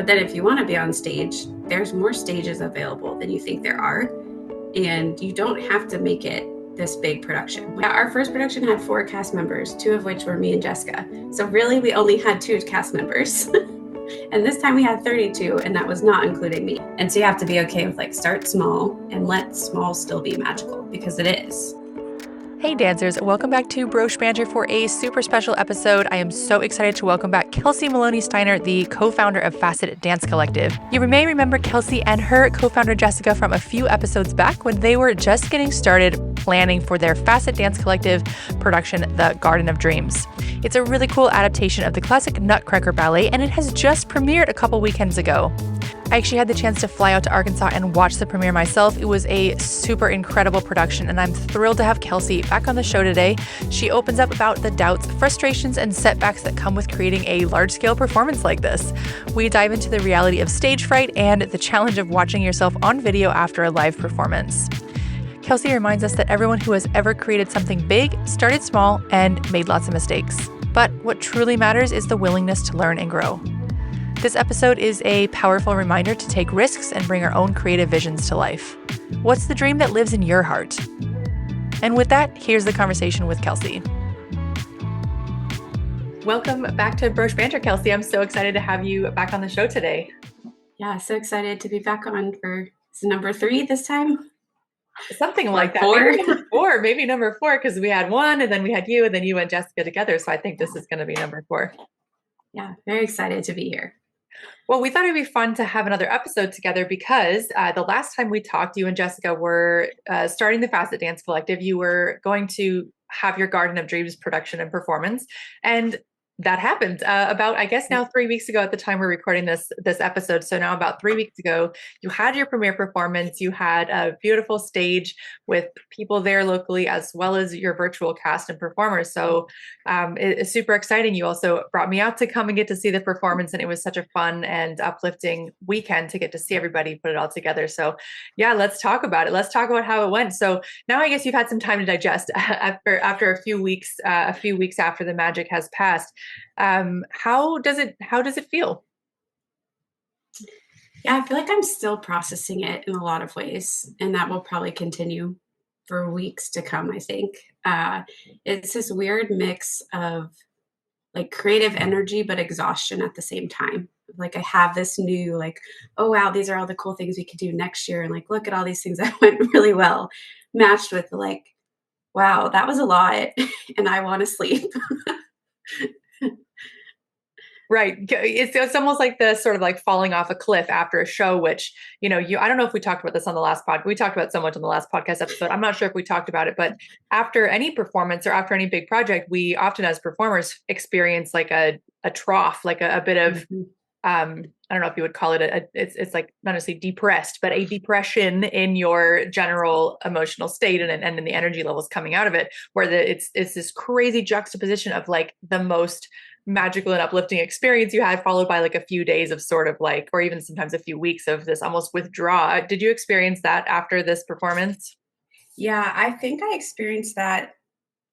But then if you want to be on stage, there's more stages available than you think there are. And you don't have to make it this big production. Our first production had 4 cast members, 2 of which were me and Jessica. So really we only had 2 cast members. And this time we had 32, and that was not including me. And so you have to be okay with like start small and let small still be magical, because it is. Hey dancers, welcome back to Broche Banter for a super special episode. I am so excited to welcome back Kelsey Maloney-Steiner, the co-founder of Facet Dance Collective. You may remember Kelsey and her co-founder Jessica from a few episodes back when they were just getting started planning for their Facet Dance Collective production, The Garden of Dreams. It's a really cool adaptation of the classic Nutcracker ballet, and it has just premiered a couple weekends ago. I actually had the chance to fly out to Arkansas and watch the premiere myself. It was a super incredible production, and I'm thrilled to have Kelsey back on the show today. She opens up about the doubts, frustrations, and setbacks that come with creating a large-scale performance like this. We dive into the reality of stage fright and the challenge of watching yourself on video after a live performance. Kelsey reminds us that everyone who has ever created something big started small and made lots of mistakes. But what truly matters is the willingness to learn and grow. This episode is a powerful reminder to take risks and bring our own creative visions to life. What's the dream that lives in your heart? And with that, here's the conversation with Kelsey. Welcome back to Broche Banter, Kelsey. I'm so excited to have you back on the show today. Yeah, so excited to be back on for number 3 this time. Something like that. 4. Maybe number 4, because we had 1 and then we had you and then you and Jessica together. So I think this is going to be number 4. Yeah, very excited to be here. Well, we thought it'd be fun to have another episode together because the last time we talked, you and Jessica were starting the Facet Dance Collective. You were going to have your Garden of Dreams production and performance. And that happened about, I guess now 3 weeks ago at the time we're recording this episode. So now about 3 weeks ago, you had your premiere performance. You had a beautiful stage with people there locally, as well as your virtual cast and performers. So it's super exciting. You also brought me out to come and get to see the performance. And it was such a fun and uplifting weekend to get to see everybody put it all together. So yeah, let's talk about it. Let's talk about how it went. So now I guess you've had some time to digest after a few weeks after the magic has passed. How does it feel? Yeah, I feel like I'm still processing it in a lot of ways, and that will probably continue for weeks to come, I think. It's this weird mix of like creative energy, but exhaustion at the same time. Like I have this new, like, oh, wow, these are all the cool things we could do next year. And like, look at all these things that went really well, matched with like, wow, that was a lot. And I want to sleep. Right. It's almost like the sort of like falling off a cliff after a show, which, I don't know if we talked about this on the last pod. We talked about it so much on the last podcast episode. I'm not sure if we talked about it, but after any performance or after any big project, we often as performers experience like a trough, like a bit of, I don't know if you would call it it's like not necessarily depressed, but a depression in your general emotional state and in the energy levels coming out of it, where it's this crazy juxtaposition of like the most magical and uplifting experience you had, followed by like a few days of sort of like, or even sometimes a few weeks of this almost withdraw. Did you experience that after this performance? Yeah, I think I experienced that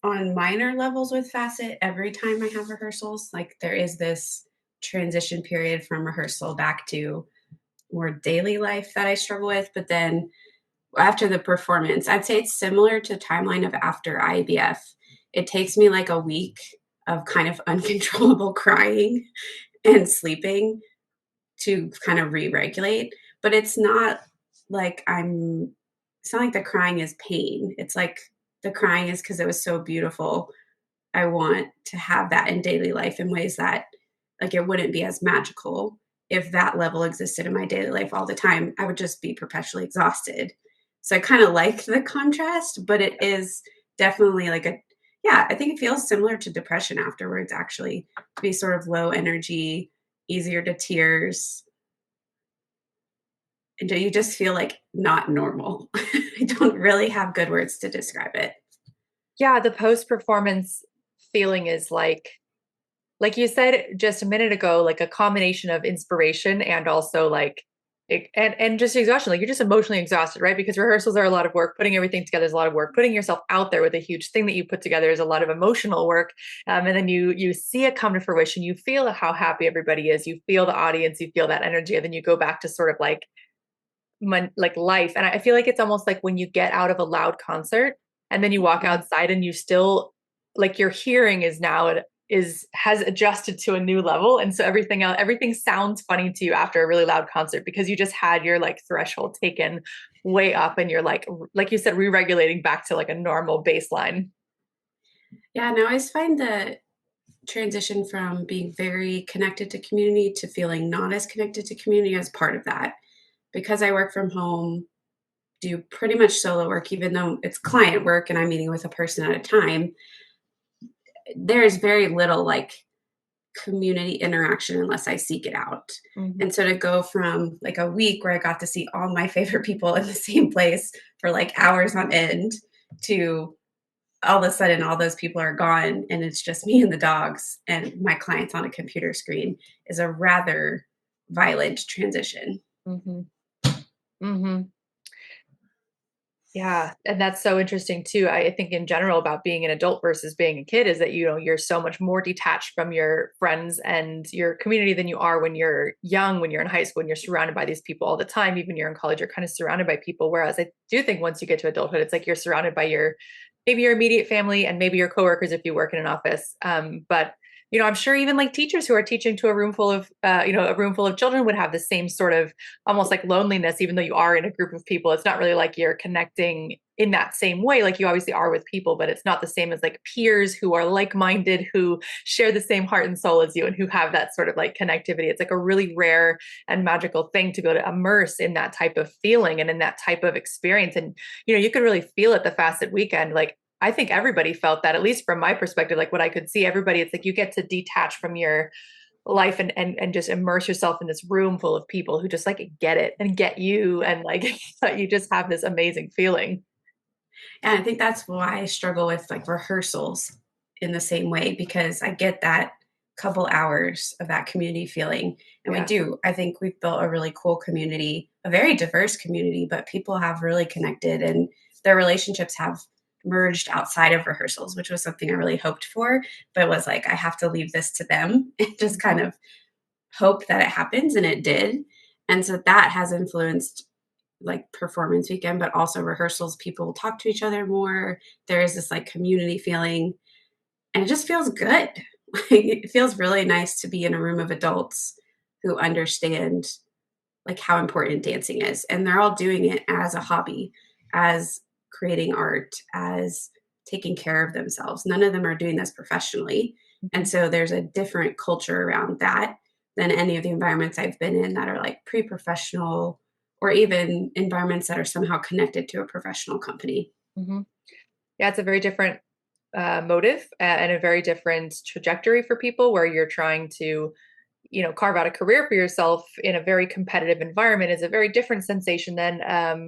on minor levels with Facet every time I have rehearsals. Like there is this transition period from rehearsal back to more daily life that I struggle with. But then after the performance, I'd say it's similar to timeline of after IBF. It takes me like a week of kind of uncontrollable crying and sleeping to kind of re-regulate. But it's not like it's not like the crying is pain. It's like the crying is because it was so beautiful. I want to have that in daily life in ways that like it wouldn't be as magical if that level existed in my daily life all the time. I would just be perpetually exhausted. So I kind of like the contrast, but it is definitely like I think it feels similar to depression afterwards, actually, to be sort of low energy, easier to tears. And you just feel like not normal. I don't really have good words to describe it. Yeah, the post-performance feeling is like you said just a minute ago, like a combination of inspiration and also like And just exhaustion, like you're just emotionally exhausted, right? Because rehearsals are a lot of work. Putting everything together is a lot of work. Putting yourself out there with a huge thing that you put together is a lot of emotional work. And then you see it come to fruition. You feel how happy everybody is. You feel the audience. You feel that energy, and then you go back to sort of like life. And I feel like it's almost like when you get out of a loud concert and then you walk outside and you still like your hearing is now has adjusted to a new level. And so everything sounds funny to you after a really loud concert because you just had your like threshold taken way up and you're like you said, re-regulating back to like a normal baseline. Yeah, and I always find the transition from being very connected to community to feeling not as connected to community as part of that. Because I work from home, do pretty much solo work, even though it's client work and I'm meeting with a person at a time, there is very little like community interaction unless I seek it out. Mm-hmm. And so to go from like a week where I got to see all my favorite people in the same place for like hours on end to all of a sudden all those people are gone and it's just me and the dogs and my clients on a computer screen is a rather violent transition. Mm-hmm. Mm-hmm. Yeah, and that's so interesting too. I think in general about being an adult versus being a kid is that you're so much more detached from your friends and your community than you are when you're young, when you're in high school, when you're surrounded by these people all the time. Even you're in college, you're kind of surrounded by people. Whereas I do think once you get to adulthood, it's like you're surrounded by your maybe your immediate family and maybe your coworkers if you work in an office. But I'm sure even like teachers who are teaching to a room full of a room full of children would have the same sort of almost like loneliness, even though you are in a group of people. It's not really like you're connecting in that same way. Like you obviously are with people, but it's not the same as like peers who are like-minded, who share the same heart and soul as you and who have that sort of like connectivity. It's like a really rare and magical thing to be able to immerse in that type of feeling and in that type of experience. And, you could really feel it the Facet weekend. Like I think everybody felt that, at least from my perspective, like what I could see everybody, it's like you get to detach from your life and just immerse yourself in this room full of people who just like get it and get you and like you just have this amazing feeling. And I think that's why I struggle with like rehearsals in the same way because I get that couple hours of that community feeling. And we Yeah. do. I think we've built a really cool community, a very diverse community, but people have really connected and their relationships have merged outside of rehearsals, which was something I really hoped for, but was like, I have to leave this to them and just kind of hope that it happens. And it did. And so that has influenced like performance weekend, but also rehearsals. People talk to each other more. There is this like community feeling, and it just feels good. It feels really nice to be in a room of adults who understand like how important dancing is, and they're all doing it as a hobby, as creating art, as taking care of themselves. None of them are doing this professionally, and Mhm. so there's a different culture around that than any of the environments I've been in that are like pre-professional or even environments that are somehow connected to a professional company. Mhm. Yeah, it's a very different motive and a very different trajectory for people where you're trying to carve out a career for yourself in a very competitive environment is a very different sensation than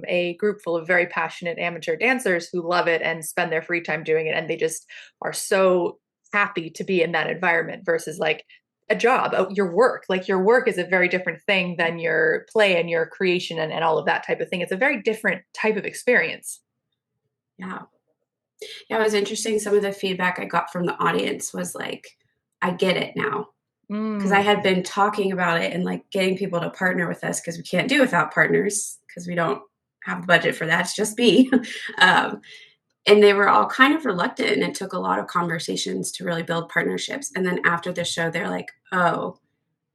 a group full of very passionate amateur dancers who love it and spend their free time doing it. And they just are so happy to be in that environment versus like a job, your work. Like your work is a very different thing than your play and your creation and all of that type of thing. It's a very different type of experience. Yeah. Yeah, it was interesting. Some of the feedback I got from the audience was like, I get it now. Because I Mm, had been talking about it and like getting people to partner with us because we can't do without partners because we don't have the budget for that. It's just me. um, and they were all kind of reluctant. And it took a lot of conversations to really build partnerships. And then after the show, they're like, oh,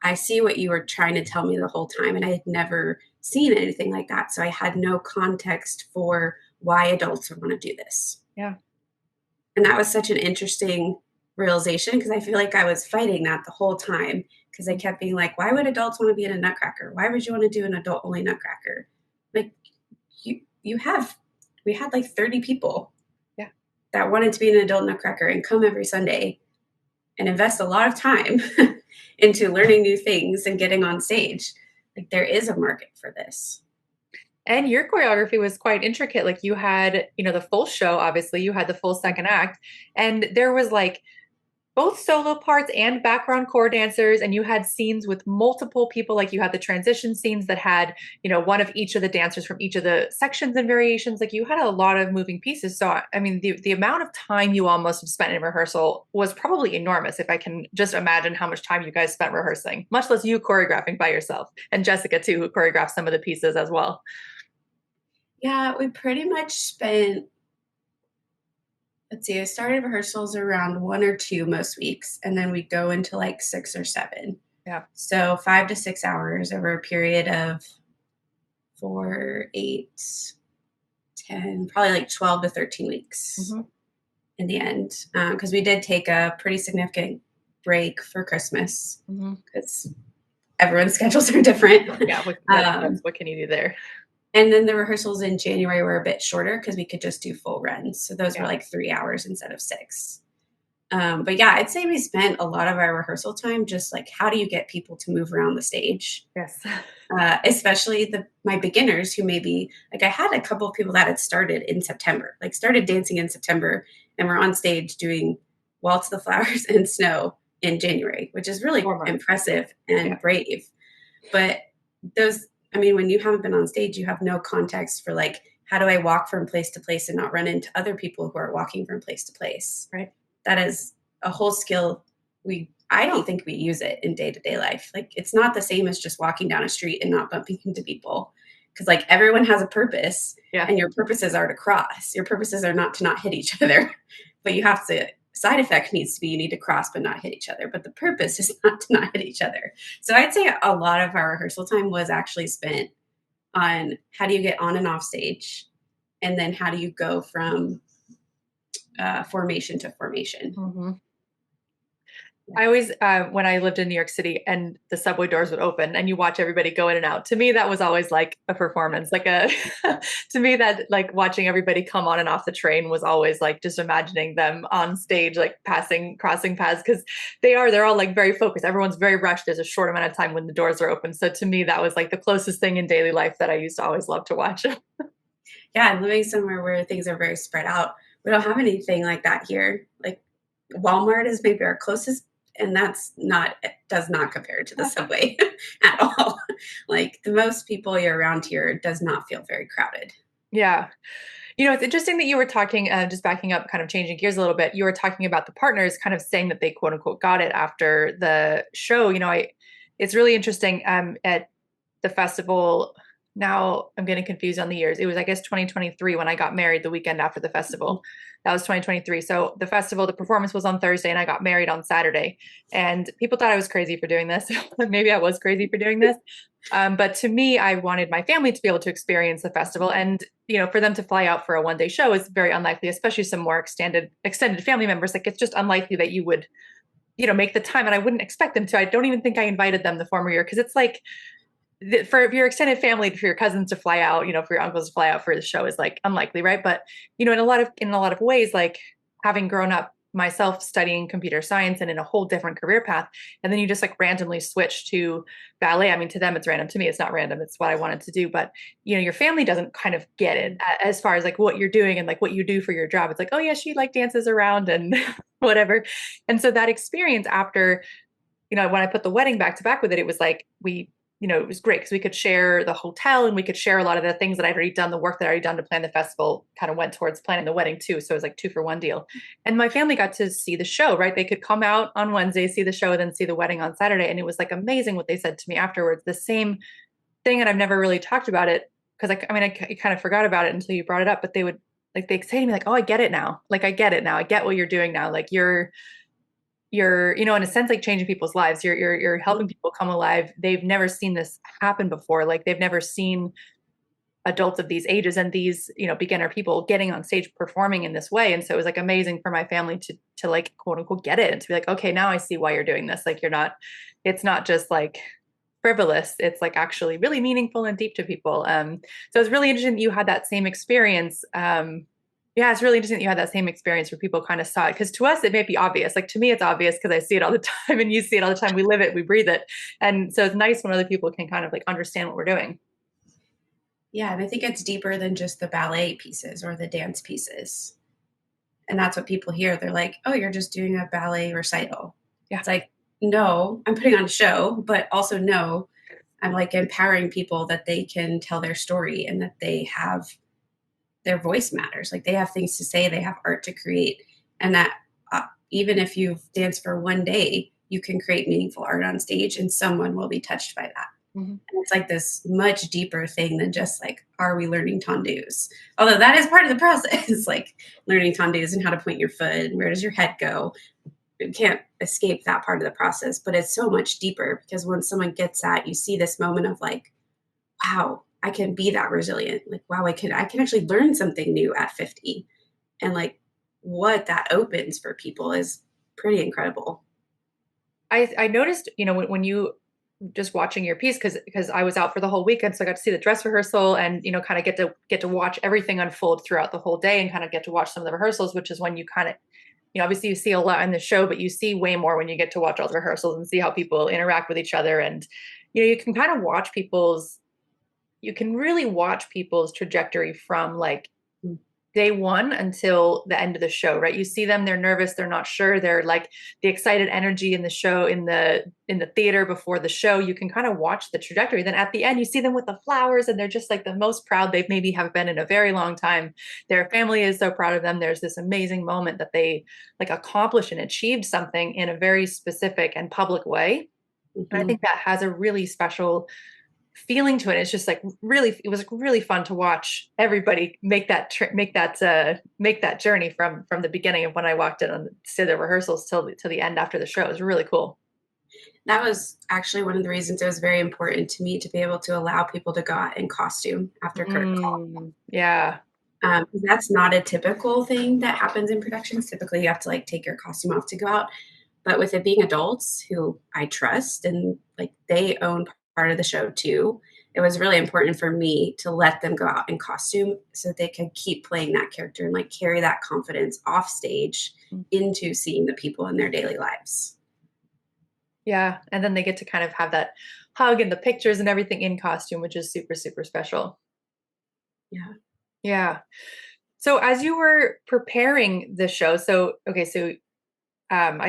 I see what you were trying to tell me the whole time. And I had never seen anything like that. So I had no context for why adults would want to do this. yeah. And that was such an interesting realization because I feel like I was fighting that the whole time because I kept being like, why would adults want to be in a Nutcracker? Why would you want to do an adult only Nutcracker? Like you have we had like 30 people Yeah. that wanted to be an adult Nutcracker and come every Sunday and invest a lot of time into learning new things and getting on stage. Like there is a market for this. And your choreography was quite intricate. Like you had, the full show, obviously, you had the full second act. And there was like both solo parts and background core dancers, and you had scenes with multiple people. Like you had the transition scenes that had, one of each of the dancers from each of the sections and variations. Like you had a lot of moving pieces. So I mean, the amount of time you all must have spent in rehearsal was probably enormous, if I can just imagine how much time you guys spent rehearsing, much less you choreographing by yourself, and Jessica too, who choreographed some of the pieces as well. Yeah, we pretty much spent, let's see, I started rehearsals around 1 or 2 most weeks, and then we go into like 6 or 7. Yeah. So 5 to 6 hours over a period of 4, 8, 10, probably like 12 to 13 weeks Mm-hmm. in the end. Because we did take a pretty significant break for Christmas because everyone's schedules are different. Yeah, what can you do there? And then the rehearsals in January were a bit shorter because we could just do full runs. So those were like 3 hours instead of 6. But yeah, I'd say we spent a lot of our rehearsal time just like, how do you get people to move around the stage? Yes. Especially my beginners who maybe, like I had a couple of people that had started in September, like started dancing in September and were on stage doing Waltz the Flowers and Snow in January, which is really impressive and brave. But when you haven't been on stage, you have no context for like, how do I walk from place to place and not run into other people who are walking from place to place? Right. That is a whole skill I don't think we use it in day-to-day life. Like it's not the same as just walking down a street and not bumping into people. Because like everyone has a purpose and your purposes are to cross. Your purposes are not to not hit each other. But you have to, side effect needs to be you need to cross but not hit each other. But the purpose is not to not hit each other. So I'd say a lot of our rehearsal time was actually spent on how do you get on and off stage, and then how do you go from formation to formation. Mm-hmm. I always, when I lived in New York City and the subway doors would open and you watch everybody go in and out, to me, that was always like a performance. To me, that like watching everybody come on and off the train was always like just imagining them on stage, like crossing paths, because they're all like very focused. Everyone's very rushed. There's a short amount of time when the doors are open. So to me, that was like the closest thing in daily life that I used to always love to watch. Yeah, living somewhere where things are very spread out. We don't have anything like that here. Like Walmart is maybe our closest, and does not compare to the subway at all. Like the most people you're around here does not feel very crowded. Yeah. It's interesting that you were talking, just backing up, kind of changing gears a little bit. You were talking about the partners kind of saying that they quote unquote got it after the show. It's really interesting at the festival. Now I'm getting confused on the years. It was, I guess, 2023 when I got married the weekend after the festival. That was 2023. So the festival, the performance was on Thursday and I got married on Saturday. And people thought I was crazy for doing this. Maybe I was crazy for doing this. But to me, I wanted my family to be able to experience the festival. And, for them to fly out for a one-day show is very unlikely, especially some more extended family members. Like it's just unlikely that you would, make the time. And I wouldn't expect them to. I don't even think I invited them the former year because it's like, for your extended family, for your cousins to fly out, for your uncles to fly out for the show is like unlikely, right? But in a lot of ways, like having grown up myself studying computer science and in a whole different career path, and then you just like randomly switch to ballet. I mean, to them it's random. To me, it's not random. It's what I wanted to do. But your family doesn't kind of get it as far as like what you're doing and like what you do for your job. It's like, oh yeah, she like dances around and whatever. And so that experience after, when I put the wedding back to back with it, it was like it was great because we could share the hotel and we could share a lot of the things that I'd already done, the work that I'd already done to plan the festival kind of went towards planning the wedding too. So it was like 2-for-1 deal. And my family got to see the show, right? They could come out on Wednesday, see the show, and then see the wedding on Saturday. And it was like amazing what they said to me afterwards. The same thing, and I've never really talked about it because I kind of forgot about it until you brought it up, but they say to me like, oh, I get it now. Like, I get it now. I get what you're doing now. Like you're in a sense like changing people's lives. You're helping people come alive. They've never seen this happen before. Like they've never seen adults of these ages and these beginner people getting on stage performing in this way. And so it was like amazing for my family to like quote unquote get it and to be like, okay, now I see why you're doing this. Like it's not just like frivolous. It's like actually really meaningful and deep to people. So it's really interesting that you had that same experience. Yeah, it's really interesting that you had that same experience where people kind of saw it. Because to us, it may be obvious. Like to me, it's obvious because I see it all the time and you see it all the time. We live it, we breathe it. And so it's nice when other people can kind of like understand what we're doing. Yeah, and I think it's deeper than just the ballet pieces or the dance pieces. And that's what people hear. They're like, oh, you're just doing a ballet recital. Yeah. It's like, no, I'm putting on a show, but also no, I'm like empowering people that they can tell their story and that they have their voice matters. Like they have things to say, they have art to create, and that even if you've danced for one day, you can create meaningful art on stage, and someone will be touched by that. Mm-hmm. And it's like this much deeper thing than just like, are we learning tendus? Although that is part of the process, like learning tendus and how to point your foot and where does your head go. You can't escape that part of the process, but it's so much deeper because when someone gets that, you see this moment of like, wow, I can be that resilient. Like, wow, I can actually learn something new at 50. And like what that opens for people is pretty incredible. I noticed, when you just watching your piece, because I was out for the whole weekend, so I got to see the dress rehearsal and kind of get to watch everything unfold throughout the whole day and kind of get to watch some of the rehearsals, which is when you kind of obviously you see a lot in the show, but you see way more when you get to watch all the rehearsals and see how people interact with each other. And you can kind of you can really watch people's trajectory from like day one until the end of the show, right? You see them, they're nervous, they're not sure, they're like the excited energy in the show, in the theater before the show. You can kind of watch the trajectory. Then at the end, you see them with the flowers and they're just like the most proud they've maybe have been in a very long time. Their family is so proud of them. There's this amazing moment that they like accomplished and achieved something in a very specific and public way. And I Mm-hmm. think that has a really special feeling to it. It's just like it was really fun to watch everybody make that journey from the beginning of when I walked in to the rehearsals till the end after the show. It was really cool. That was actually one of the reasons it was very important to me to be able to allow people to go out in costume after curtain call. Yeah. That's not a typical thing that happens in productions. Typically, you have to like take your costume off to go out. But with it being adults who I trust and like they own part of the show too, it was really important for me to let them go out in costume so that they could keep playing that character and like carry that confidence off stage into seeing the people in their daily lives. Yeah. And then they get to kind of have that hug and the pictures and everything in costume, which is super, super special. Yeah. Yeah. So as you were preparing the show,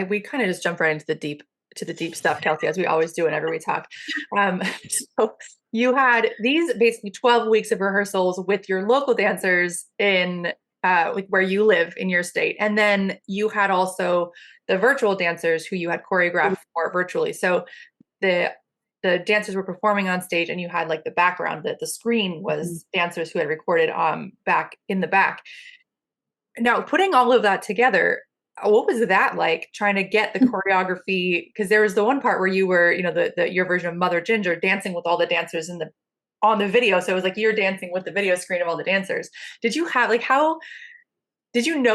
we kind of just jump right into the deep stuff, Kelsey, as we always do whenever we talk. So you had these basically 12 weeks of rehearsals with your local dancers in like where you live in your state. And then you had also the virtual dancers who you had choreographed for virtually. So the dancers were performing on stage and you had like the background, that the screen was dancers who had recorded back in the back. Now, putting all of that together, what was that like trying to get the choreography? Because there was the one part where you were, your version of Mother Ginger dancing with all the dancers on the video. So it was like you're dancing with the video screen of all the dancers. Did you know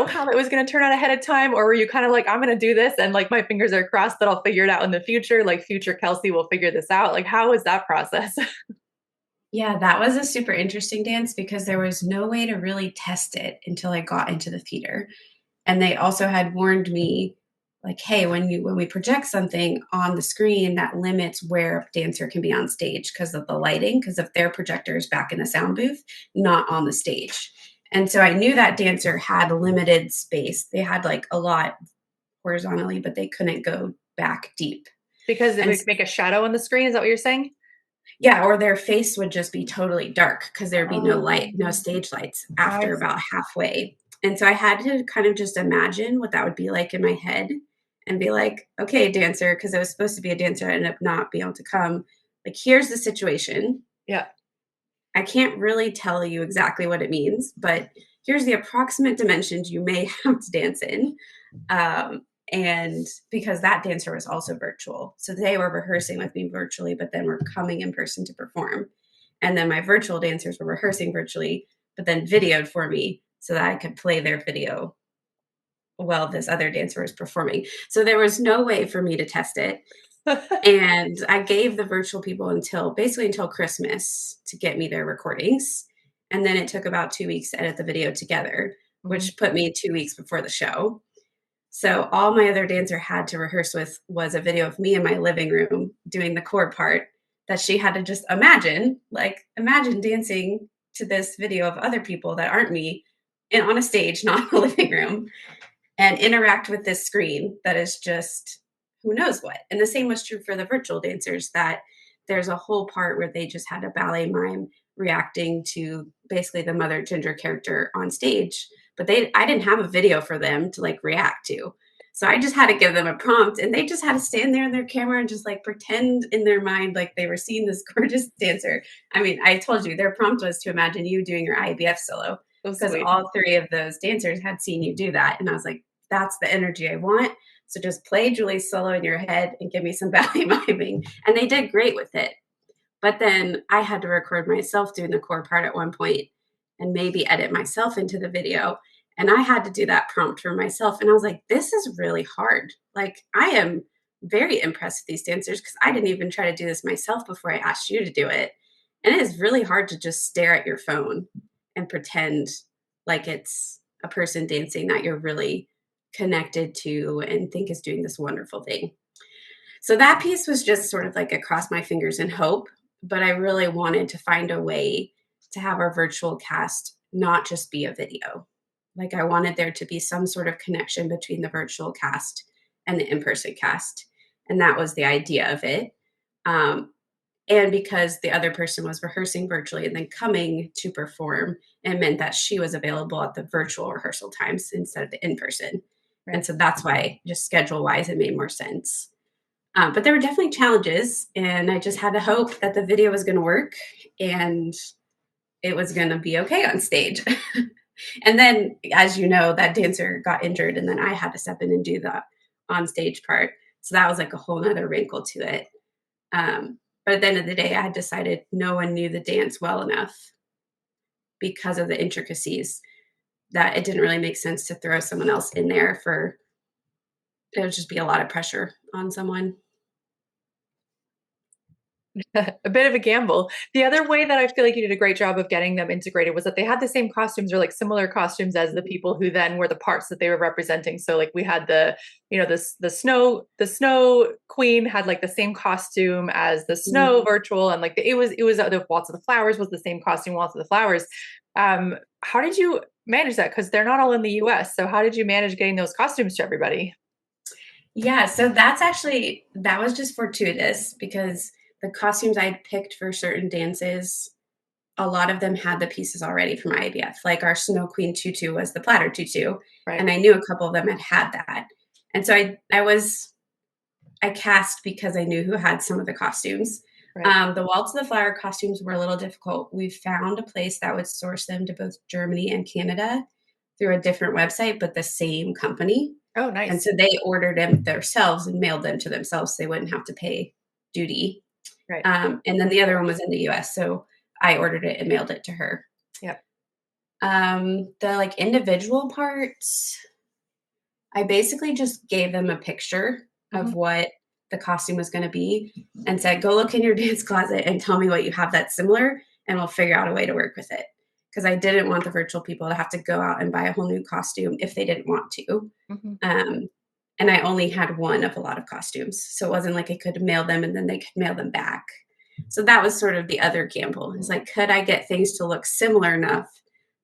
how that was going to turn out ahead of time? Or were you kind of like, I'm going to do this and like my fingers are crossed that I'll figure it out in the future? Like future Kelsey will figure this out. Like, how was that process? Yeah, that was a super interesting dance because there was no way to really test it until I got into the theater. And they also had warned me, like, hey, when we project something on the screen, that limits where a dancer can be on stage because of the lighting, because of their projectors back in the sound booth, not on the stage. And so I knew that dancer had limited space. They had like a lot horizontally, but they couldn't go back deep. Because it And would make a shadow on the screen. Is that what you're saying? yeah, or their face would just be totally dark because there'd be no light, no stage lights after about halfway. And so I had to kind of just imagine what that would be like in my head and be like, okay, dancer, because I was supposed to be a dancer, I ended up not being able to come. Like, here's the situation. Yeah. I can't really tell you exactly what it means, but here's the approximate dimensions you may have to dance in. And because that dancer was also virtual. So they were rehearsing with me virtually, but then were coming in person to perform. And then my virtual dancers were rehearsing virtually, but then videoed for me so that I could play their video while this other dancer was performing. So there was no way for me to test it. And I gave the virtual people until Christmas to get me their recordings. And then it took about 2 weeks to edit the video together, which put me 2 weeks before the show. So all my other dancer had to rehearse with was a video of me in my living room doing the core part that she had to just imagine dancing to this video of other people that aren't me and on a stage, not in a living room, and interact with this screen that is just who knows what. And the same was true for the virtual dancers, that there's a whole part where they just had a ballet mime reacting to basically the Mother Ginger character on stage, but I didn't have a video for them to like react to. So I just had to give them a prompt, and they just had to stand there in their camera and just like pretend in their mind like they were seeing this gorgeous dancer. I mean, I told you their prompt was to imagine you doing your IBF solo, So because sweet. all three of those dancers had seen you do that. And I was like, that's the energy I want. So just play Julie's solo in your head and give me some ballet miming. And they did great with it. But then I had to record myself doing the core part at one point and maybe edit myself into the video. And I had to do that prompt for myself. And I was like, this is really hard. Like, I am very impressed with these dancers because I didn't even try to do this myself before I asked you to do it. And it is really hard to just stare at your phone and pretend like it's a person dancing that you're really connected to and think is doing this wonderful thing. So that piece was just sort of like a cross my fingers and hope, but I really wanted to find a way to have our virtual cast not just be a video. Like, I wanted there to be some sort of connection between the virtual cast and the in-person cast. And that was the idea of it. And because the other person was rehearsing virtually and then coming to perform, it meant that she was available at the virtual rehearsal times instead of the in-person. Right. And so that's why, just schedule wise, it made more sense. But there were definitely challenges, and I just had to hope that the video was going to work and it was going to be okay on stage. And then, as you know, that dancer got injured, and then I had to step in and do the on stage part. So that was like a whole nother wrinkle to it. But at the end of the day, I had decided no one knew the dance well enough because of the intricacies that it didn't really make sense to throw someone else in there for, it would just be a lot of pressure on someone. A bit of a gamble. The other way that I feel like you did a great job of getting them integrated was that they had the same costumes or like similar costumes as the people who then were the parts that they were representing. So like we had the snow queen had like the same costume as the snow virtual, and like it was the Waltz of the Flowers was the same costume, Waltz of the Flowers. How did you manage that? Because they're not all in the US. So how did you manage getting those costumes to everybody? Yeah, so that was just fortuitous because the costumes I picked for certain dances, a lot of them had the pieces already from IBF. Like our Snow Queen tutu was the platter tutu, Right. and I knew a couple of them had that. And so I cast because I knew who had some of the costumes. Right. The Waltz of the Flower costumes were a little difficult. We found a place that would source them to both Germany and Canada through a different website, but the same company. Oh, And nice. so they ordered them themselves and mailed them to themselves so they wouldn't have to pay duty. Right. And then the other one was in the US. So I ordered it and mailed it to her. Yep. The like individual parts, I basically just gave them a picture of what the costume was going to be and said, go look in your dance closet and tell me what you have that's similar, and we'll figure out a way to work with it. Because I didn't want the virtual people to have to go out and buy a whole new costume if they didn't want to. And I only had one of a lot of costumes. So it wasn't like I could mail them and then they could mail them back. So that was sort of the other gamble. Is like, could I get things to look similar enough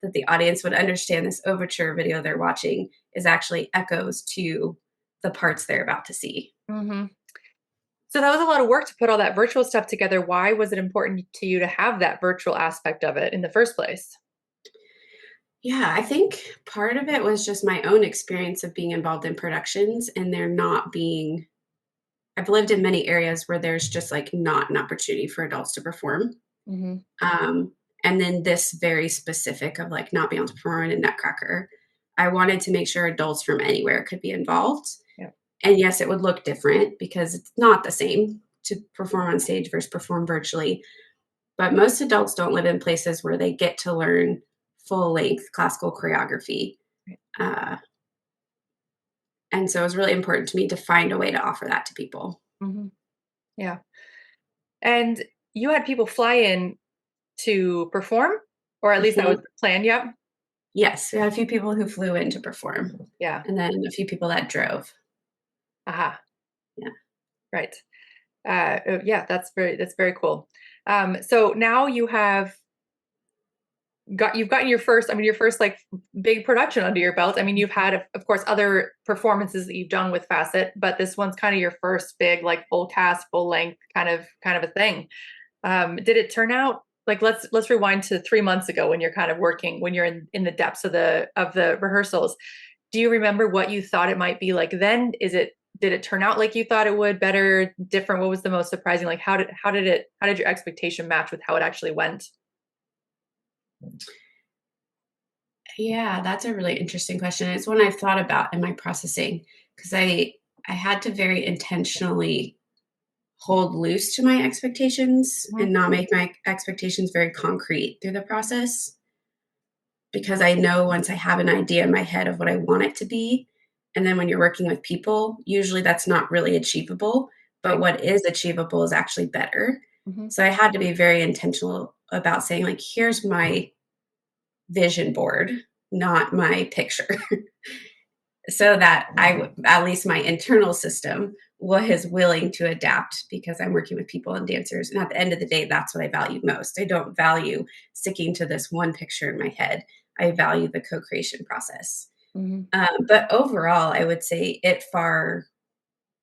that the audience would understand this overture video they're watching is actually echoes to the parts they're about to see? So that was a lot of work to put all that virtual stuff together. Why was it important to you to have that virtual aspect of it in the first place? Yeah, I think part of it was just my own experience of being involved in productions and there not being, I've lived in many areas where there's just like not an opportunity for adults to perform. Um, and then this very specific of like not being able to perform in a Nutcracker. I wanted to make sure adults from anywhere could be involved. Yeah. And yes, it would look different because it's not the same to perform on stage versus perform virtually. But most adults don't live in places where they get to learn full length classical choreography. And so it was really important to me to find a way to offer that to people. Yeah. And you had people fly in to perform, or at least that was the plan. Yep. Yes, we had a few people who flew in to perform. Yeah. And then a few people that drove. Aha. Yeah. Right. Yeah, that's very cool. So now you have you've gotten your first, your first like big production under your belt. I mean, you've had, of course, other performances that you've done with Facet, but this one's kind of your first big, like full cast, full length kind of a thing. Did it turn out like, let's rewind to 3 months ago when you're kind of working, when you're in the depths of the rehearsals. Do you remember what you thought it might be like then? Did it turn out like you thought it would, better, different? What was the most surprising? Like how did your expectation match with how it actually went? Yeah, that's a really interesting question. It's one I've thought about in my processing because I had to very intentionally hold loose to my expectations Mhm. and not make my expectations very concrete through the process because I know once I have an idea in my head of what I want it to be, and then when you're working with people, usually that's not really achievable, but Right. what is achievable is actually better. Mhm. So I had to be very intentional about saying like here's my vision board, not my picture. So that at least my internal system was willing to adapt because I'm working with people and dancers. And at the end of the day, that's what I value most. I don't value sticking to this one picture in my head. I value the co creation process. Mhm. But overall, I would say it far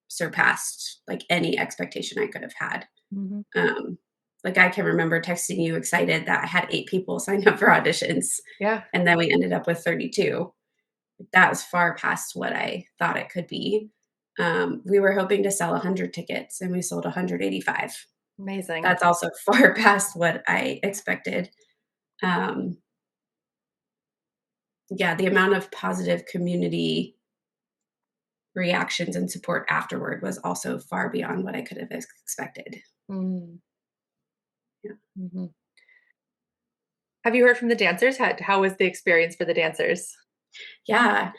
surpassed like any expectation I could have had. Mhm. Um, like I can remember texting you excited that I had 8 people signed up for auditions, Yeah. and then we ended up with 32. That was far past what I thought it could be. We were hoping to sell 100 tickets and we sold 185. Amazing. That's also far past what I expected. Um, yeah, the amount of positive community reactions and support afterward was also far beyond what I could have expected. Mm. Yeah. Mhm. Have you heard from the dancers? How was the experience for the dancers? Yeah.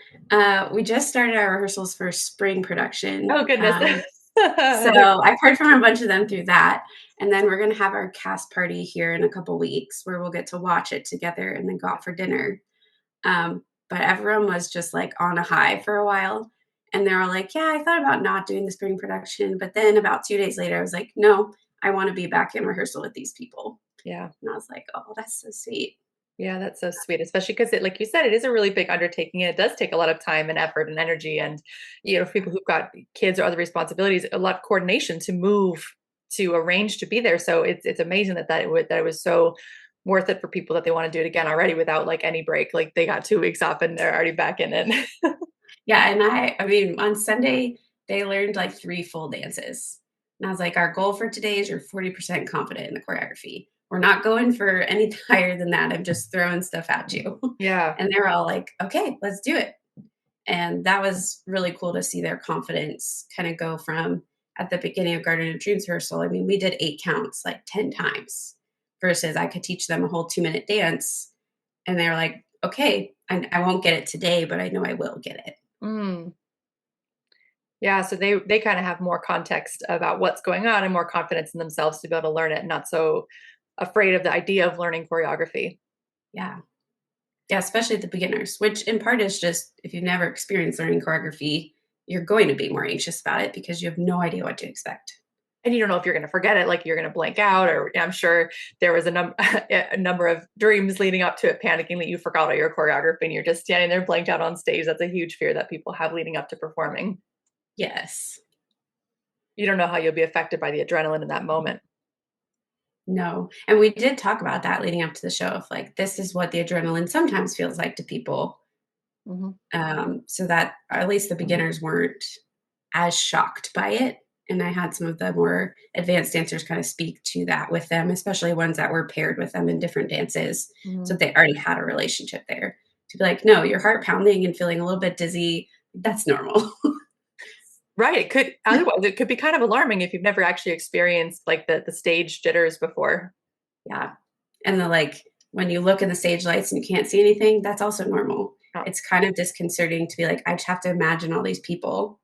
We just started our rehearsals for spring production. Oh goodness. So I've heard from a bunch of them through that. And then we're going to have our cast party here in a couple weeks where we'll get to watch it together and then go out for dinner. But everyone was just like on a high for a while. And they were like, yeah, I thought about not doing the spring production. But then about 2 days later, I was like, no, I want to be back in rehearsal with these people. Yeah. And I was like, oh, that's so sweet. Yeah, that's so sweet, especially because it, like you said, it is a really big undertaking and it does take a lot of time and effort and energy. And, for people who've got kids or other responsibilities, a lot of coordination to move, to arrange to be there. So it's amazing that it was so worth it for people that they want to do it again already without like any break. Like they got 2 weeks off and they're already back in it. Yeah, and I mean, on Sunday, they learned like 3 full dances. And I was like, "Our goal for today is you're 40% confident in the choreography. We're not going for any higher than that. I'm just throwing stuff at you." Yeah. And they're all like, "Okay, let's do it." And that was really cool to see their confidence kind of go from at the beginning of Garden of Dreams rehearsal. I mean, we did 8 counts like 10 times versus I could teach them a whole 2-minute dance. And they were like, "Okay, I won't get it today, but I know I will get it." Mm. Yeah, so they kind of have more context about what's going on and more confidence in themselves to be able to learn it, and not so afraid of the idea of learning choreography. Yeah. Yeah, especially the beginners, which in part is just if you've never experienced learning choreography, you're going to be more anxious about it because you have no idea what to expect. And you don't know if you're going to forget it, like you're going to blank out, or I'm sure there was a number of dreams leading up to it, panicking that you forgot all your choreography and you're just standing there blanked out on stage. That's a huge fear that people have leading up to performing. Yes. You don't know how you'll be affected by the adrenaline in that moment. No. And we did talk about that leading up to the show of like, this is what the adrenaline sometimes feels like to people. Mhm. So that at least the beginners weren't as shocked by it. And I had some of the more advanced dancers kind of speak to that with them, especially ones that were paired with them in different dances. So Mhm. they already had a relationship there to be like, no, your heart pounding and feeling a little bit dizzy. That's normal. Right. It could otherwise it could be kind of alarming if you've never actually experienced like the stage jitters before. Yeah. And the like, when you look in the stage lights and you can't see anything, that's also normal. Oh, It's kind of disconcerting to be like, I just have to imagine all these people.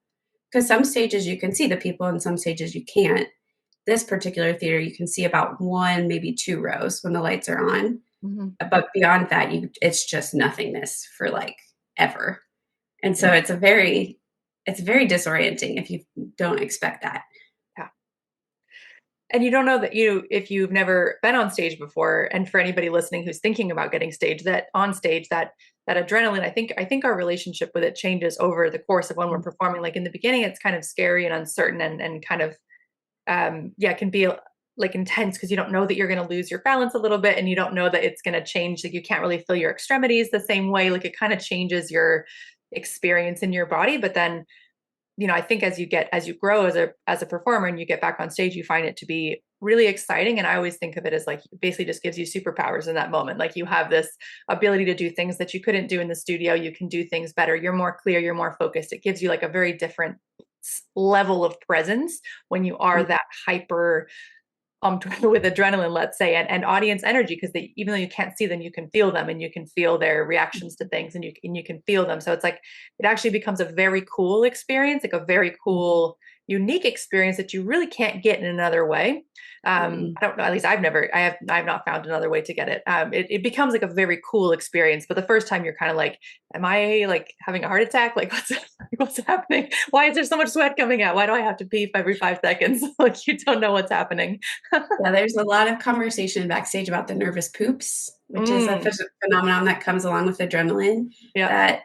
Because some stages you can see the people and some stages you can't. This particular theater, you can see about one, maybe 2 rows when the lights are on. mhm. But beyond that, it's just nothingness for like ever. And so it's very disorienting if you don't expect that. Yeah. And you don't know that if you've never been on stage before, and for anybody listening who's thinking about getting on stage, that adrenaline, I think our relationship with it changes over the course of when we're performing. Like in the beginning, it's kind of scary and uncertain and kind of, yeah, it can be like intense because you don't know that you're going to lose your balance a little bit, and you don't know that it's going to change. Like you can't really feel your extremities the same way. Like it kind of changes your experience in your body. But then, I think as you grow as a performer and you get back on stage, you find it to be really exciting. And I always think of it as like basically just gives you superpowers in that moment. Like you have this ability to do things that you couldn't do in the studio. You can do things better. You're more clear, you're more focused. It gives you like a very different level of presence when you are that hyper with adrenaline, let's say, and audience energy, because even though you can't see them, you can feel them, and you can feel their reactions to things, and you can feel them. So it's like it actually becomes a very cool experience, like a very cool, unique experience that you really can't get in another way. I don't know. At least I've not found another way to get it. It becomes like a very cool experience. But the first time you're kind of like, am I like having a heart attack? Like what's happening? Why is there so much sweat coming out? Why do I have to pee every 5 seconds? Like you don't know what's happening. Yeah, there's a lot of conversation backstage about the nervous poops, which is a phenomenon that comes along with adrenaline. Yeah. That,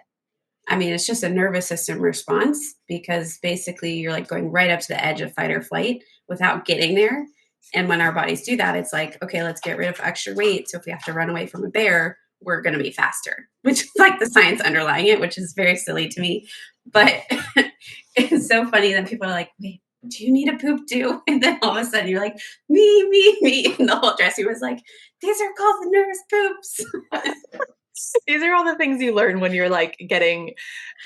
I mean, it's just a nervous system response because basically you're like going right up to the edge of fight or flight without getting there. And when our bodies do that, it's like, okay, let's get rid of extra weight. So if we have to run away from a bear, we're going to be faster, which is like the science underlying it, which is very silly to me. But it's so funny that people are like, wait, do you need a poop too? And then all of a sudden you're like, me. And the whole dressing room was like, these are called the nervous poops. These are all the things you learn when you're like becoming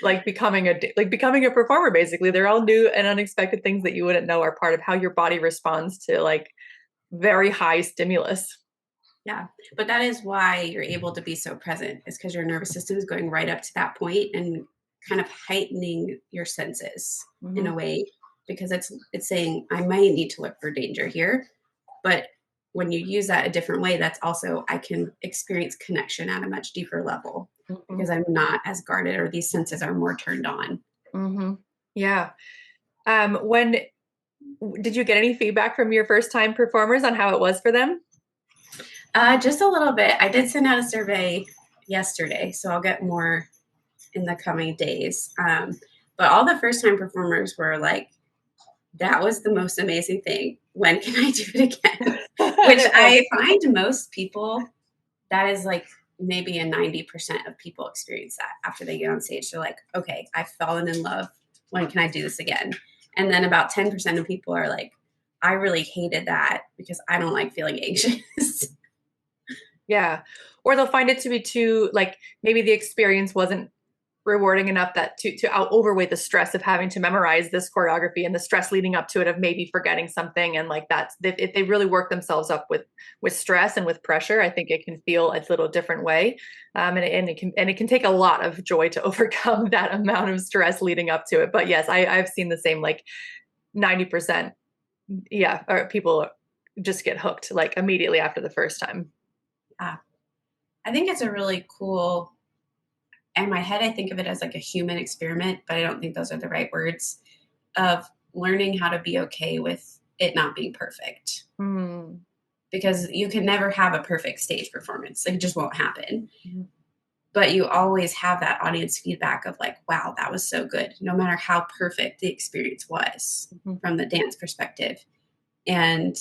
a performer. Basically, they're all new and unexpected things that you wouldn't know are part of how your body responds to like very high stimulus. Yeah, but that is why you're able to be so present, is because your nervous system is going right up to that point and kind of heightening your senses in a way, because it's saying I might need to look for danger here, but when you use that a different way, that's also I can experience connection at a much deeper level because I'm not as guarded, or these senses are more turned on. Yeah. When did you get any feedback from your first time performers on how it was for them? Just a little bit. I did send out a survey yesterday, so I'll get more in the coming days. But all the first time performers were like, that was the most amazing thing. When can I do it again? Which I find most people, that is like maybe a 90% of people experience that after they get on stage. They're like, okay, I've fallen in love. When can I do this again? And then about 10% of people are like, I really hated that because I don't like feeling anxious. Yeah. Or they'll find it to be too, like maybe the experience wasn't rewarding enough that to overweight the stress of having to memorize this choreography and the stress leading up to it of maybe forgetting something. And like that's, if they really work themselves up with stress and with pressure, I think it can feel a little different way. And it can take a lot of joy to overcome that amount of stress leading up to it. But yes, I've seen the same, like 90%. Yeah. Or people just get hooked like immediately after the first time. I think it's a really cool, in my head, I think of it as like a human experiment, but I don't think those are the right words, of learning how to be okay with it not being perfect. Because you can never have a perfect stage performance. Like, it just won't happen. But you always have that audience feedback of like, wow, that was so good, no matter how perfect the experience was from the dance perspective. And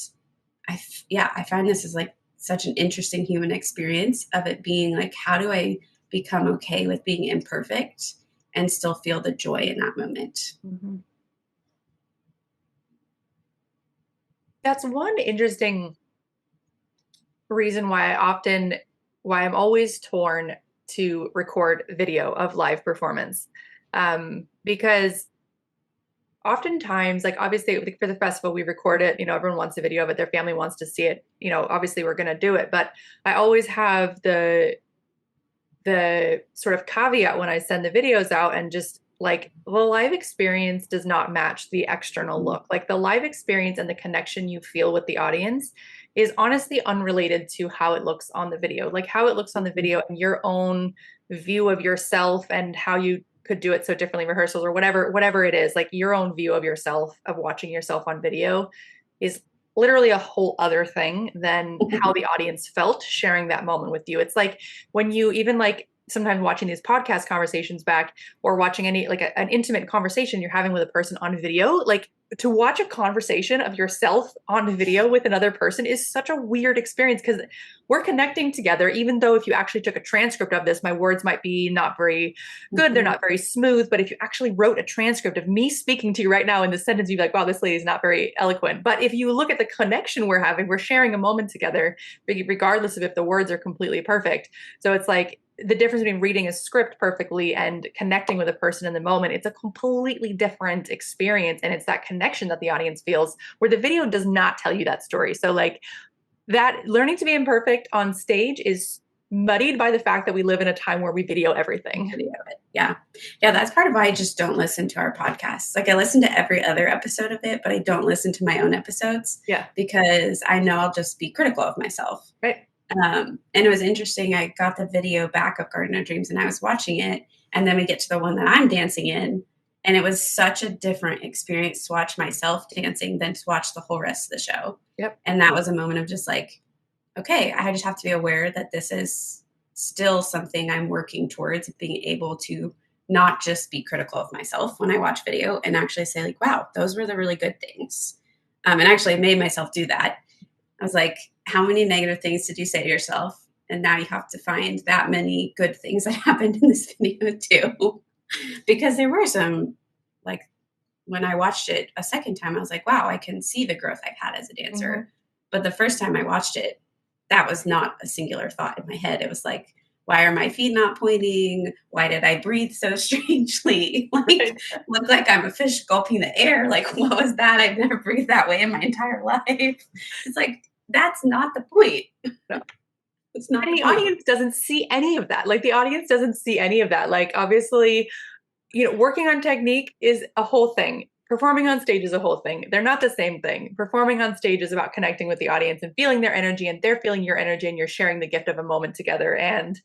I find this is like such an interesting human experience of it being like, how do I become okay with being imperfect and still feel the joy in that moment? That's one interesting reason why I'm always torn to record video of live performance. Because oftentimes, like obviously for the festival, we record it, everyone wants a video of it, their family wants to see it, obviously we're going to do it. But I always have the sort of caveat when I send the videos out, and just like the live experience does not match the external look. Like the live experience and the connection you feel with the audience is honestly unrelated to how it looks on the video. Like how it looks on the video and your own view of yourself and how you could do it so differently, rehearsals or whatever it is, like your own view of yourself, of watching yourself on video, is literally a whole other thing than how the audience felt sharing that moment with you. It's like when you even like sometimes watching these podcast conversations back or watching any like an intimate conversation you're having with a person on video, like to watch a conversation of yourself on video with another person is such a weird experience because we're connecting together, even though if you actually took a transcript of this, my words might be not very good. They're not very smooth. But if you actually wrote a transcript of me speaking to you right now in this sentence, you'd be like, wow, this lady is not very eloquent. But if you look at the connection we're having, we're sharing a moment together, regardless of if the words are completely perfect. So it's like, the difference between reading a script perfectly and connecting with a person in the moment, it's a completely different experience. And it's that connection that the audience feels where the video does not tell you that story. So like that learning to be imperfect on stage is muddied by the fact that we live in a time where we video everything. Video it. Yeah. Yeah. That's part of why I just don't listen to our podcasts. Like I listen to every other episode of it, but I don't listen to my own episodes. Yeah. Because I know I'll just be critical of myself. Right. And it was interesting. I got the video back of Garden of Dreams and I was watching it. And then we get to the one that I'm dancing in. And it was such a different experience to watch myself dancing than to watch the whole rest of the show. Yep. And that was a moment of just like, okay, I just have to be aware that this is still something I'm working towards, being able to not just be critical of myself when I watch video and actually say like, wow, those were the really good things. And actually I made myself do that. I was like, how many negative things did you say to yourself? And now you have to find that many good things that happened in this video too. Because there were some, like when I watched it a second time, I was like, wow, I can see the growth I've had as a dancer. Mm-hmm. But the first time I watched it, that was not a singular thought in my head. It was like, why are my feet not pointing? Why did I breathe so strangely? Like, look like I'm a fish gulping the air. Like, what was that? I've never breathed that way in my entire life. It's like, that's not the point. No. It's not. And the audience doesn't see any of that. Like the audience doesn't see any of that. Like obviously, working on technique is a whole thing. Performing on stage is a whole thing. They're not the same thing. Performing on stage is about connecting with the audience and feeling their energy, and they're feeling your energy, and you're sharing the gift of a moment together. And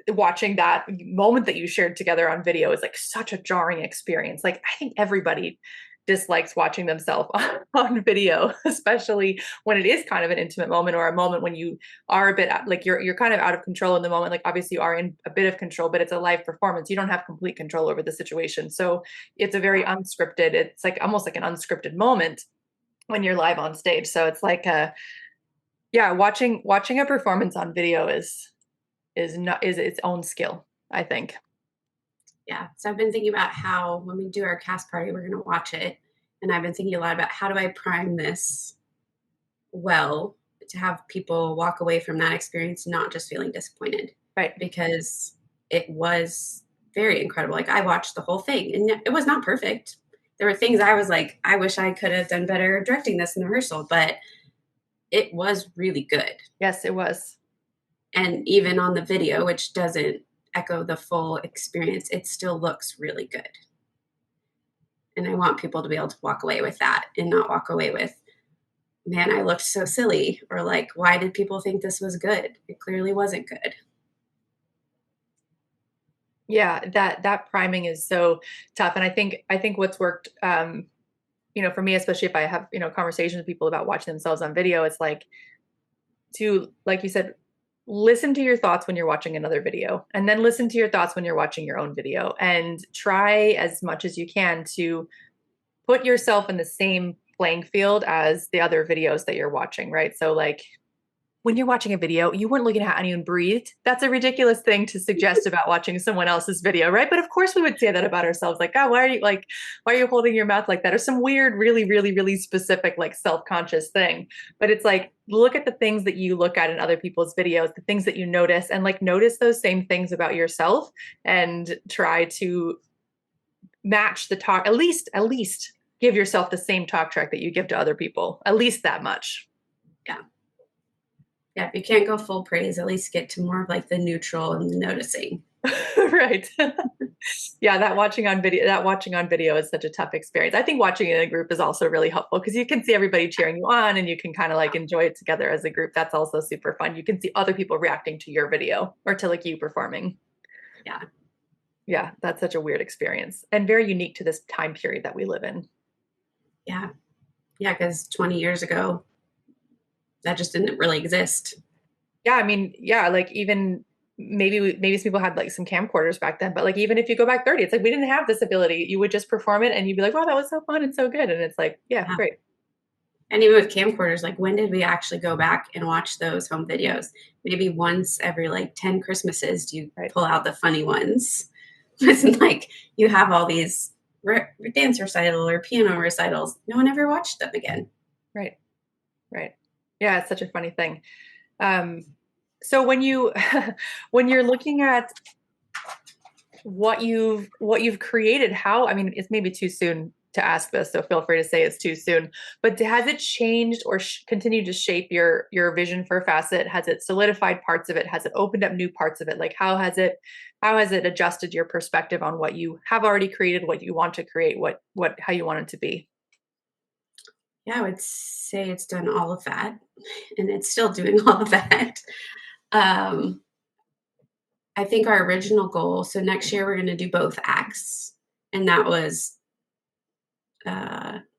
watching that moment that you shared together on video is like such a jarring experience. Like I think everybody dislikes watching themselves on video, especially when it is kind of an intimate moment or a moment when you are a bit like you're kind of out of control in the moment. Like obviously you are in a bit of control, but it's a live performance. You don't have complete control over the situation. So it's a very unscripted, it's like almost like an unscripted moment when you're live on stage. So it's like watching a performance on video is its own skill, I think. Yeah. So I've been thinking about how when we do our cast party, we're going to watch it. And I've been thinking a lot about how do I prime this well to have people walk away from that experience not just feeling disappointed. Right. Because it was very incredible. Like I watched the whole thing and it was not perfect. There were things I was like, I wish I could have done better directing this in the rehearsal, but it was really good. Yes, it was. And even on the video, which doesn't echo the full experience, it still looks really good. And I want people to be able to walk away with that and not walk away with, man, I looked so silly, or like, why did people think this was good? It clearly wasn't good. Yeah, that priming is so tough. And I think what's worked, for me, especially if I have, conversations with people about watching themselves on video, it's like to, like you said, listen to your thoughts when you're watching another video, and then listen to your thoughts when you're watching your own video, and try as much as you can to put yourself in the same playing field as the other videos that you're watching, right? So like when you're watching a video, you weren't looking at how anyone breathed. That's a ridiculous thing to suggest about watching someone else's video, right? But of course we would say that about ourselves. Like, oh, why are you holding your mouth like that? Or some weird, really, really, really specific, like self-conscious thing. But it's like, look at the things that you look at in other people's videos, the things that you notice, and like notice those same things about yourself and try to match the talk, at least give yourself the same talk track that you give to other people, at least that much. Yeah. Yeah, if you can't go full praise, at least get to more of like the neutral and the noticing. Right. Yeah, that watching on video is such a tough experience. I think watching in a group is also really helpful because you can see everybody cheering you on and you can kind of like enjoy it together as a group. That's also super fun. You can see other people reacting to your video or to like you performing. Yeah. Yeah, that's such a weird experience and very unique to this time period that we live in. Yeah. Yeah, because 20 years ago, that just didn't really exist. Yeah, I mean, yeah, like even maybe some people had like some camcorders back then, but like even if you go back 30, it's like we didn't have this ability. You would just perform it and you'd be like, wow, that was so fun and so good. And it's like, yeah, Yeah. great. And even with camcorders, like when did we actually go back and watch those home videos? Maybe once every like 10 Christmases do you Right. pull out the funny ones. It's like you have all these dance recital or piano recitals. No one ever watched them again. Right. Right. Yeah, it's such a funny thing. Um, so when you when you're looking at what you've created, how, I mean, it's maybe too soon to ask this, so feel free to say it's too soon, but has it changed or continued to shape your vision for Facet? Has it solidified parts of it? Has it opened up new parts of it? Like how has it adjusted your perspective on what you have already created, what you want to create, what how you want it to be? Yeah, I would say it's done all of that, and it's still doing all of that. Um, I think our original goal, so next year we're going to do both acts, and that was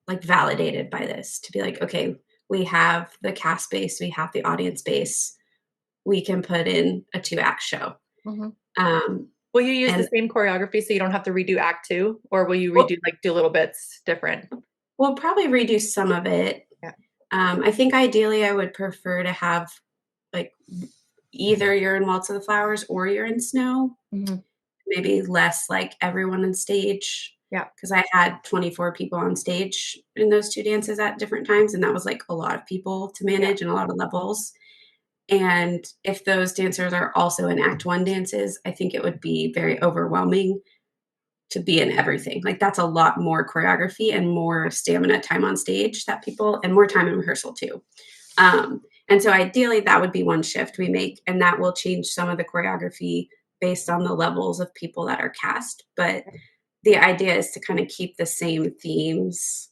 like validated by this to be like, okay, we have the cast base, we have the audience base, we can put in a 2 act show. Mhm. Um, Will you use the and same choreography so you don't have to redo act two, or will you we'll, redo like do little bits different? we'll probably redo some of it. Yeah. I think ideally I would prefer to have like either you're in Waltz of the Flowers or you're in Snow, Mhm. maybe less like everyone on stage. Yeah. Because I had 24 people on stage in those 2 dances at different times, and that was like a lot of people to Yeah. manage and a lot of levels. And if those dancers are also in Act One dances, I think it would be very overwhelming to be in everything. Like that's a lot more choreography and more stamina time on stage that people and more time in rehearsal too. And so ideally that would be one shift we make, and that will change some of the choreography based on the levels of people that are cast. But the idea is to kind of keep the same themes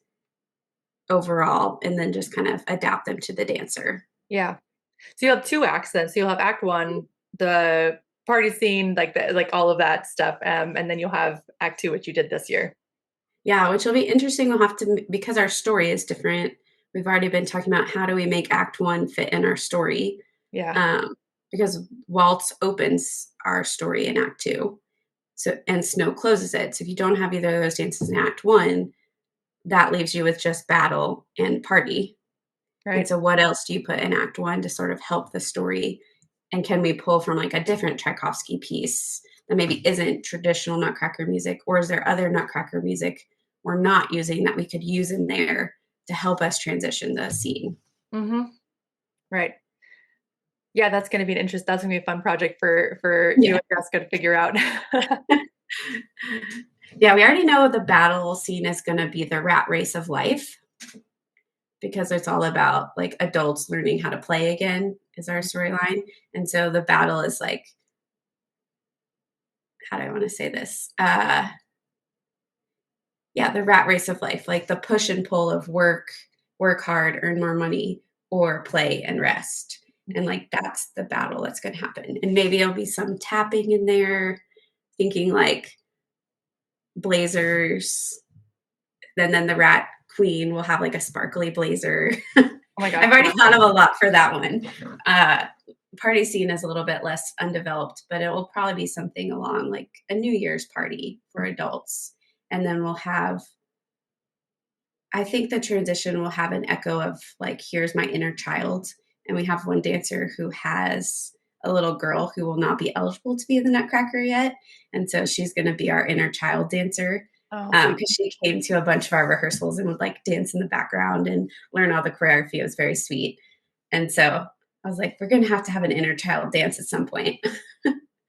overall and then just kind of adapt them to the dancer. Yeah. So you'll have 2 acts then. So you'll have act 1, the party scene, like the like all of that stuff, and then you'll have act 2, which you did this year. Yeah, which will be interesting. We'll have to, because our story is different. We've already been talking about how do we make Act One fit in our story, Yeah. um, because Waltz opens our story in Act Two, so and Snow closes it. So if you don't have either of those dances in Act One, that leaves you with just battle and party. And Right. so, what else do you put in Act One to sort of help the story? And can we pull from like a different Tchaikovsky piece that maybe isn't traditional Nutcracker music, or is there other Nutcracker music we're not using that we could use in there to help us transition the scene? Mhm. Right. Yeah, that's gonna be a fun project for you Yeah. and Jessica to figure out. Yeah, we already know the battle scene is going to be the rat race of life because it's all about like adults learning how to play again, is our storyline. And so the battle is like, how do I want to say this? Yeah, the rat race of life, like the push and pull of work hard, earn more money, or play and rest. And like that's the battle that's going to happen. And maybe there'll be some tapping in there, thinking like blazers. Then the rat queen will have like a sparkly blazer. Oh my gosh, I've already yeah. thought of a lot for that one. Uh, Party scene is a little bit less undeveloped, but it will probably be something along like a New Year's party for adults. And then we'll have, I think the transition will have an echo of like, here's my inner child. And we have one dancer who has a little girl who will not be eligible to be in the Nutcracker yet. And so she's going to be our inner child dancer Oh, sweet. because she came to a bunch of our rehearsals and would like dance in the background and learn all the choreography. It was very sweet. And so I was like, we're going to have an inner child dance at some point.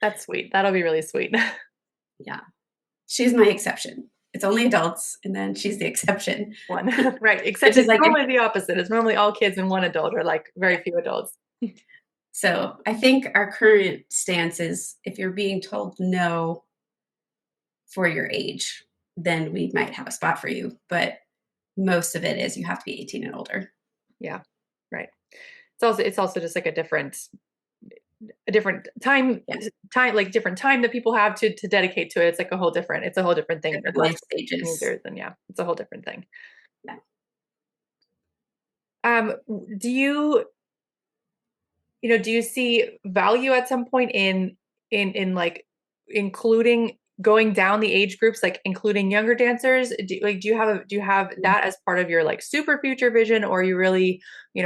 That's sweet. That'll be really sweet. Yeah. She's my exception. It's only adults, and then she's the exception. One. Right, Which except is it's like normally the opposite. It's normally all kids and one adult or, like, very few adults. so I think our current stance is if you're being told no for your age, then we might have a spot for you. But most of it is you have to be 18 and older. Yeah, right. It's also just, like, a different Yeah. like, different time that people have to dedicate to it. It's a whole different thing Different life versus stages. teenagers, and yeah, it's a whole different thing. Yeah. Do you, do you see value at some point in like including going down the age groups, like including younger dancers? Do you have that as part of your like super future vision, or are you really,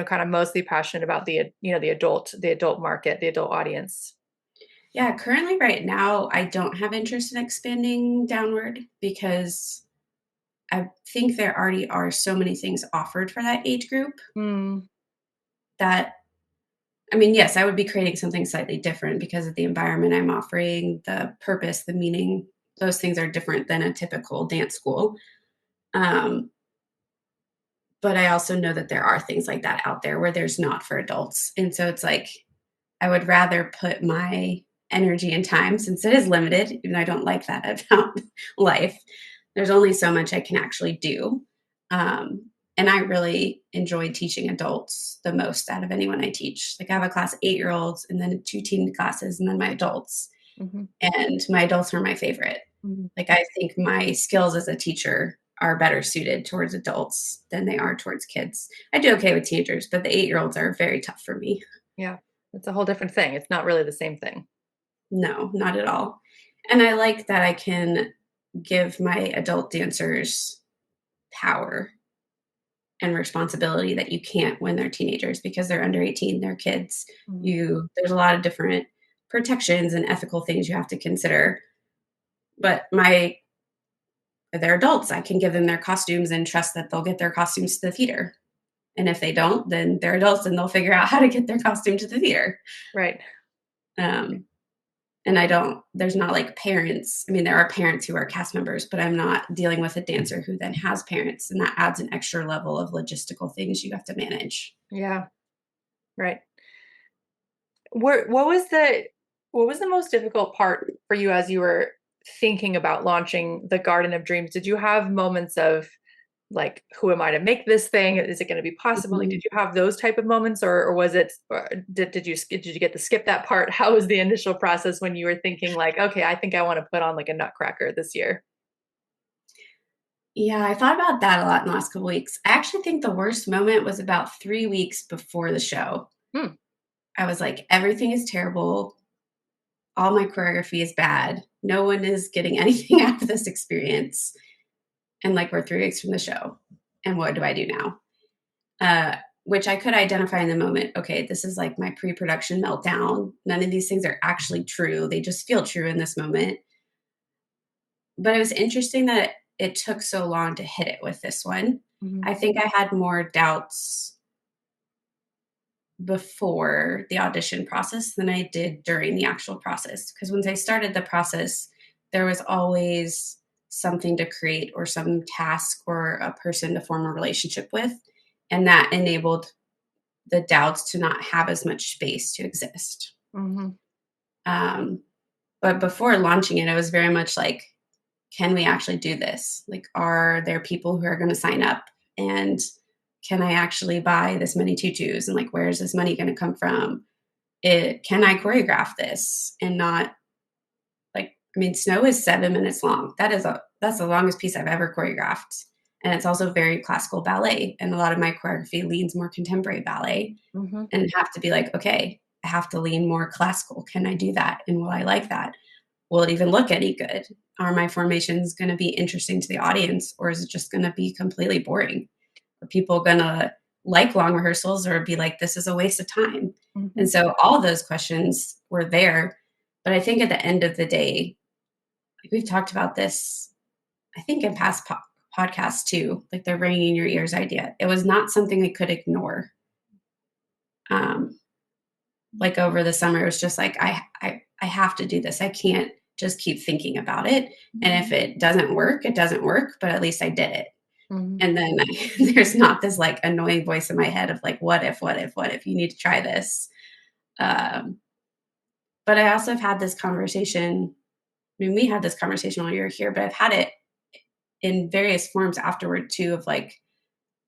kind of mostly passionate about the adult market, the adult audience? Yeah, currently right now, I don't have interest in expanding downward because I think there already are so many things offered for that age group Mm, that I mean, yes, I would be creating something slightly different because of the environment I'm offering, the purpose, the meaning. Those things are different than a typical dance school. Um, but I also know that there are things like that out there where there's not for adults. And so it's like I would rather put my energy and time, since it is limited, even though I don't like that about life, there's only so much I can actually do. Um, and I really enjoy teaching adults the most out of anyone I teach. Like I have a class of 8-year-olds and then 2 teen classes and then my adults. mhm, And my adults are my favorite. mhm. Like I think my skills as a teacher are better suited towards adults than they are towards kids. I do okay with teenagers, but the 8-year-olds are very tough for me. Yeah, it's a whole different thing. It's not really the same thing. No, not at all. And I like that I can give my adult dancers power and responsibility that you can't when they're teenagers because they're under 18, they're kids. Mhm. There's a lot of different protections and ethical things you have to consider. But my they're adults. I can give them their costumes and trust that they'll get their costumes to the theater. And if they don't, then they're adults and they'll figure out how to get their costume to the theater. Right. Um, And I don't there's not like parents. I mean, there are parents who are cast members, but I'm not dealing with a dancer who then has parents, and that adds an extra level of logistical things you have to manage. Yeah. Right. Where what was the most difficult part for you as you were thinking about launching the Garden of Dreams? Did you have moments of like, who am I to make this thing? Is it going to be possible? Like, Mhm. did you have those type of moments, or was it, or did you get to skip that part? How was the initial process when you were thinking like, okay, I think I want to put on like a Nutcracker this year? Yeah, I thought about that a lot in the last couple weeks. I actually think the worst moment was about 3 weeks before the show. Hmm. I was like, "Everything is terrible. All my choreography is bad. No one is getting anything out of this experience." And, like, we're 3 weeks from the show, and what do I do now? Which I could identify in the moment. Okay, this is like my pre-production meltdown. None of these things are actually true. They just feel true in this moment. But it was interesting that it took so long to hit it with this one. Mhm. I think I had more doubts before the audition process than I did during the actual process. Because once I started the process, there was always something to create or some task or a person to form a relationship with. And that enabled the doubts to not have as much space to exist. Mhm. Um, but before launching it, it was very much like, can we actually do this? Like, are there people who are going to sign up? And can I actually buy this many tutus? And like, where is this money going to come from? Can I choreograph this and not like, I mean, Snow is 7 minutes long. That's the longest piece I've ever choreographed. And it's also very classical ballet. And a lot of my choreography leans more contemporary ballet Mhm. and have to be like, okay, I have to lean more classical. Can I do that? And will I like that? Will it even look any good? Are my formations going to be interesting to the audience, or is it just going to be completely boring? Are people going to like long rehearsals or be like, this is a waste of time? And Mhm. so all of those questions were there. But I think at the end of the day, like we've talked about this, I think in past podcasts too, like the ringing in your ears idea. It was not something I could ignore. Um, like over the summer, it was just like I have to do this. I can't just keep thinking about it. And if it doesn't work, it doesn't work. But at least I did it. Mhm. And then there's not this like annoying voice in my head of like, what if, what if, what if you need to try this? Um, but I also have had this conversation. I mean, we had this conversation while you were here, but I've had it in various forms afterward too. Of like,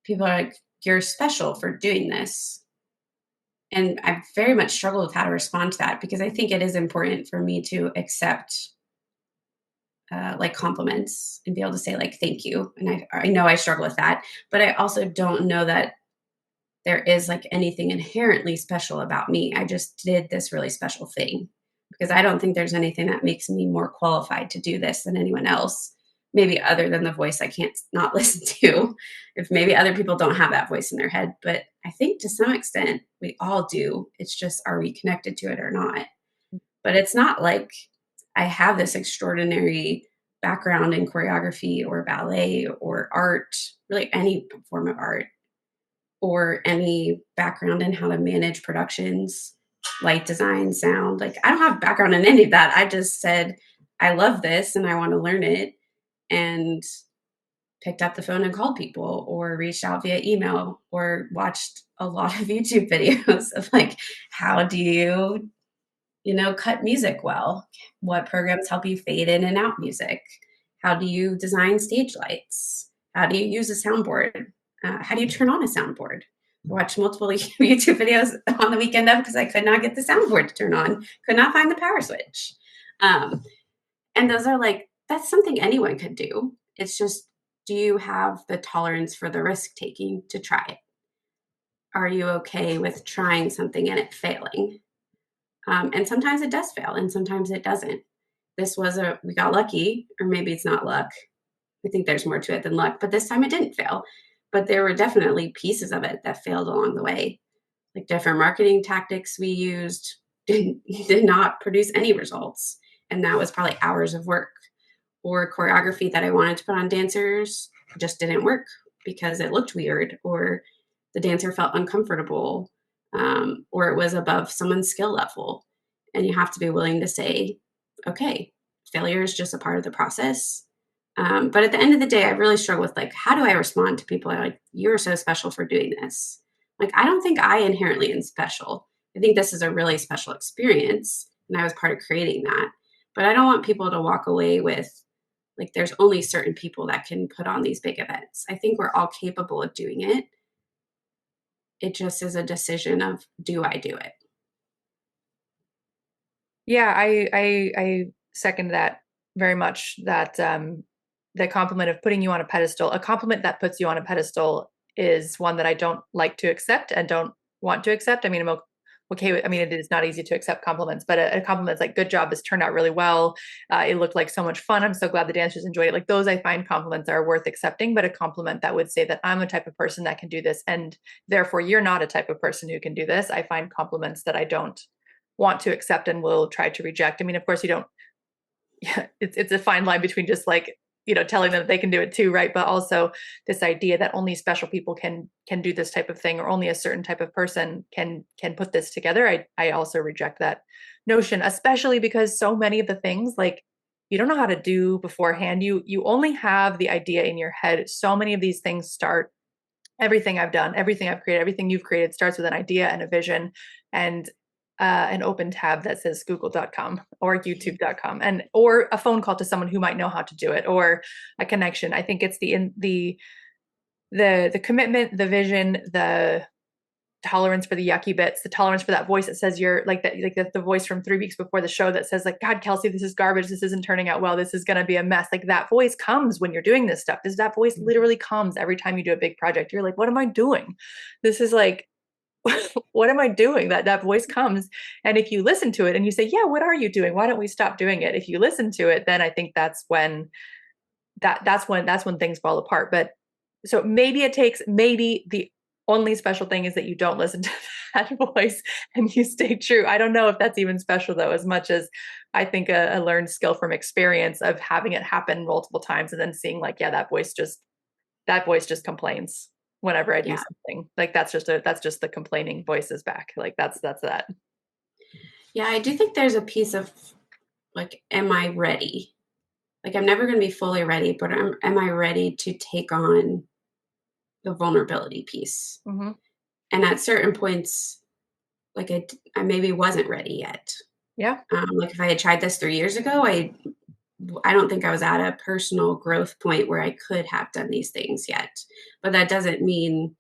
people are like, "You're special for doing this," and I've very much struggled with how to respond to that because I think it is important for me to accept like compliments and be able to say like thank you. And I know I struggle with that, but I also don't know that there is like anything inherently special about me. I just did this really special thing because I don't think there's anything that makes me more qualified to do this than anyone else. Maybe other than the voice I can't not listen to. If maybe other people don't have that voice in their head, but I think to some extent we all do. It's just, are we connected to it or not? But it's not like I have this extraordinary background in choreography or ballet or art, really any form of art, or any background in how to manage productions, light design, sound. Like, I don't have background in any of that. I just said, I love this and I want to learn it. And picked up the phone and called people or reached out via email or watched a lot of YouTube videos of like, how do you cut music well? What programs help you fade in and out music? How do you design stage lights? How do you use a soundboard? How do you turn on a soundboard? Watch multiple YouTube videos on the weekend of because I could not get the soundboard to turn on, could not find the power switch. And those are like, that's something anyone could do. It's just, do you have the tolerance for the risk taking to try it? Are you okay with trying something and it failing? And sometimes it does fail and sometimes it doesn't. We got lucky, or maybe it's not luck. I think there's more to it than luck, but this time it didn't fail. But there were definitely pieces of it that failed along the way. Like different marketing tactics we used did not produce any results. And that was probably hours of work. Or choreography that I wanted to put on dancers just didn't work because it looked weird, or the dancer felt uncomfortable, or it was above someone's skill level. And you have to be willing to say, okay, failure is just a part of the process. But at the end of the day, I really struggle with like, how do I respond to people that are like, you're so special for doing this? Like, I don't think I inherently am special. I think this is a really special experience, and I was part of creating that. But I don't want people to walk away with like, there's only certain people that can put on these big events. I think we're all capable of doing it. It just is a decision of, do I do it? Yeah, I second that very much. That the compliment of putting you on a pedestal, a compliment that puts you on a pedestal, is one that I don't like to accept and don't want to accept. I mean, I'm okay with, I mean, it is not easy to accept compliments, but a compliment's like, good job, this turned out really well. It looked like so much fun. I'm so glad the dancers enjoyed it. Like those, I find compliments are worth accepting, but a compliment that would say that I'm the type of person that can do this, and therefore you're not a type of person who can do this, I find compliments that I don't want to accept and will try to reject. I mean, of course you don't, yeah, it's a fine line between just like, telling them that they can do it too, right? But also this idea that only special people can do this type of thing, or only a certain type of person can put this together. I also reject that notion, especially because so many of the things, like, you don't know how to do beforehand. You only have the idea in your head. So many of these things start, everything I've done, everything I've created, everything you've created starts with an idea and a vision, and an open tab that says google.com or youtube.com, and or a phone call to someone who might know how to do it, or a connection. I think it's the commitment, the vision, the tolerance for the yucky bits, the tolerance for that voice that says you're like that, like the voice from 3 weeks before the show that says like, God, Kelsey, this is garbage, this isn't turning out well, this is going to be a mess. Like that voice comes when you're doing this stuff. That voice literally comes every time you do a big project. You're like, what am I doing? This is like, what am I doing? That voice comes. And if you listen to it and you say, yeah, what are you doing? Why don't we stop doing it? If you listen to it, then I think that's when that's when things fall apart. But so maybe the only special thing is that you don't listen to that voice and you stay true. I don't know if that's even special though, as much as I think a learned skill from experience of having it happen multiple times and then seeing like, yeah, that voice just complains whenever I do Yeah. something. Like that's just the complaining voices back. Like that's that. Yeah. I do think there's a piece of like, am I ready? Like, I'm never going to be fully ready, but am I ready to take on the vulnerability piece? Mm-hmm. And at certain points, like I maybe wasn't ready yet. Yeah. Like if I had tried this 3 years ago, I don't think I was at a personal growth point where I could have done these things yet. But that doesn't mean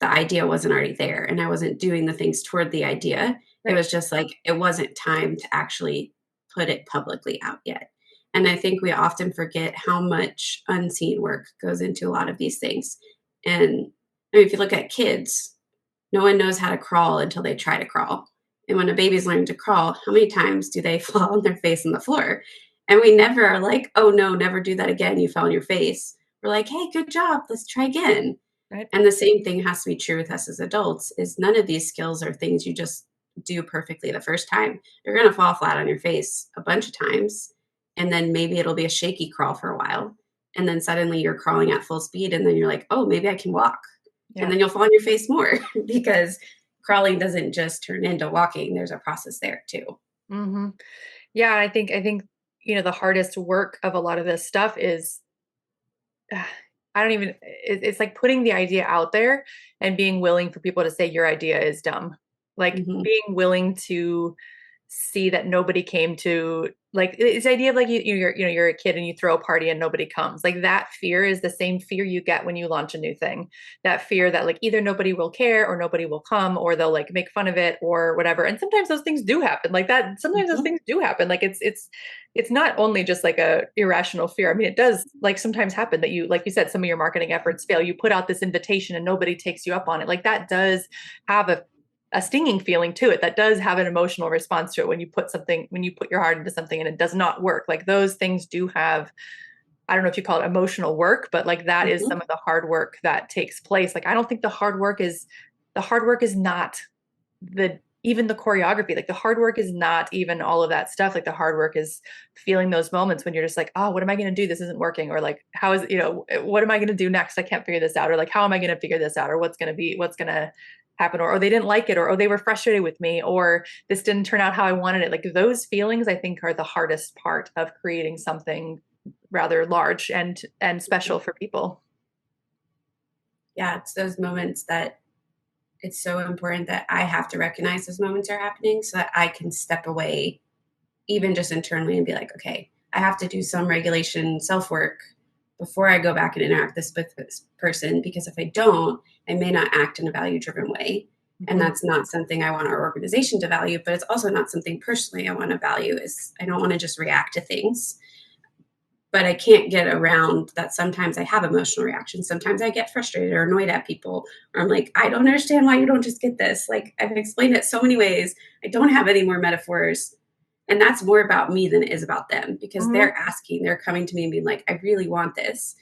the idea wasn't already there and I wasn't doing the things toward the idea. It Right. was just like, it wasn't time to actually put it publicly out yet. And I think we often forget how much unseen work goes into a lot of these things. And I mean, if you look at kids, No one knows how to crawl until they try to crawl. And when a baby's learning to crawl, how many times do they fall on their face on the floor? And we never are like, oh no, never do that again. You fell on your face. We're like, hey, good job. Let's try again. Right. And the same thing has to be true with us as adults is none of these skills are things you just do perfectly the first time. You're going to fall flat on your face a bunch of times. And then maybe it'll be a shaky crawl for a while. And then suddenly you're crawling at full speed. And then you're like, oh, maybe I can walk. And Yeah. then you'll fall on your face more because crawling doesn't just turn into walking. There's a process there too. Hmm. Yeah. I think, the hardest work of a lot of this stuff is I don't even it's like putting the idea out there and being willing for people to say your idea is dumb. Like Hmm. being willing to see that nobody came to like it's the idea of like you're a kid and you throw a party and nobody comes. Like that fear is the same fear you get when you launch a new thing. That fear that like either nobody will care or nobody will come or they'll like make fun of it or whatever. And sometimes those things do happen. Like that sometimes those Hmm. things do happen. Like it's not only just like a irrational fear. I mean, it does like sometimes happen that you, like you said, some of your marketing efforts fail. You put out this invitation and nobody takes you up on it. Like that does have a stinging feeling to it. That does have an emotional response to it when you put your heart into something and it does not work. Like those things do have, I don't know if you call it emotional work, but like that is some Hmm. of the hard work that takes place. Like I don't think the hard work is not the even the choreography. Like the hard work is not even all of that stuff. Like the hard work is feeling those moments when you're just like, oh, what am I going to do? This isn't working. Or like, how is, what am I going to do next? I can't figure this out. Or like, how am I going to figure this out? Or what's going to happen? Or they didn't like it, or they were frustrated with me, or this didn't turn out how I wanted it. Like those feelings, I think are the hardest part of creating something rather large and special for people. Yeah, it's those moments that it's so important that I have to recognize those moments are happening so that I can step away, even just internally, and be like, okay, I have to do some regulation self work before I go back and interact with this person. Because if I don't, I may not act in a value driven way. And Mhm. that's not something I want our organization to value, but it's also not something personally I want to value is I don't want to just react to things. But I can't get around that sometimes I have emotional reactions. Sometimes I get frustrated or annoyed at people, or I'm like, I don't understand why you don't just get this. Like, I've explained it so many ways. I don't have any more metaphors. And that's more about me than it is about them because Mhm. they're coming to me and being like, I really want this.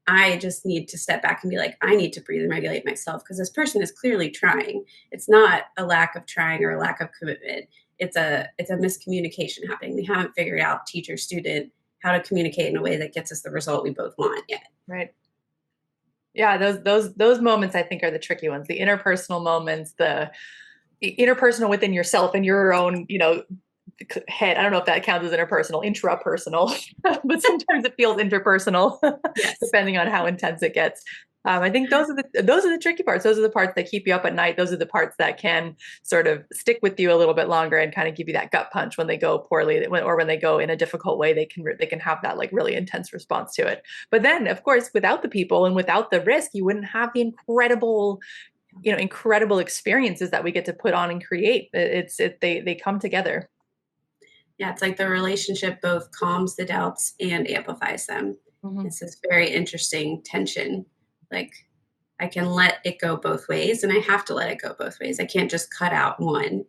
I just need to step back and be like, I need to breathe and regulate myself because this person is clearly trying. It's not a lack of trying or a lack of commitment. It's a miscommunication happening. They haven't figured out teacher student how to communicate in a way that gets us the result we both want yet. Right. Yeah, those moments I think are the tricky ones. The interpersonal moments, the interpersonal within yourself and your own, head. I don't know if that counts as interpersonal, intrapersonal, but sometimes it feels interpersonal, Yes. depending on how intense it gets. I think those are the tricky parts. Those are the parts that keep you up at night. Those are the parts that can sort of stick with you a little bit longer and kind of give you that gut punch when they go poorly, or when they go in a difficult way. They can have that like really intense response to it. But then, of course, without the people and without the risk, you wouldn't have the incredible experiences that we get to put on and create. They come together. Yeah, it's like the relationship both calms the doubts and amplifies them. Mhm. It's this very interesting tension. Like I can let it go both ways and I have to let it go both ways. I can't just cut out one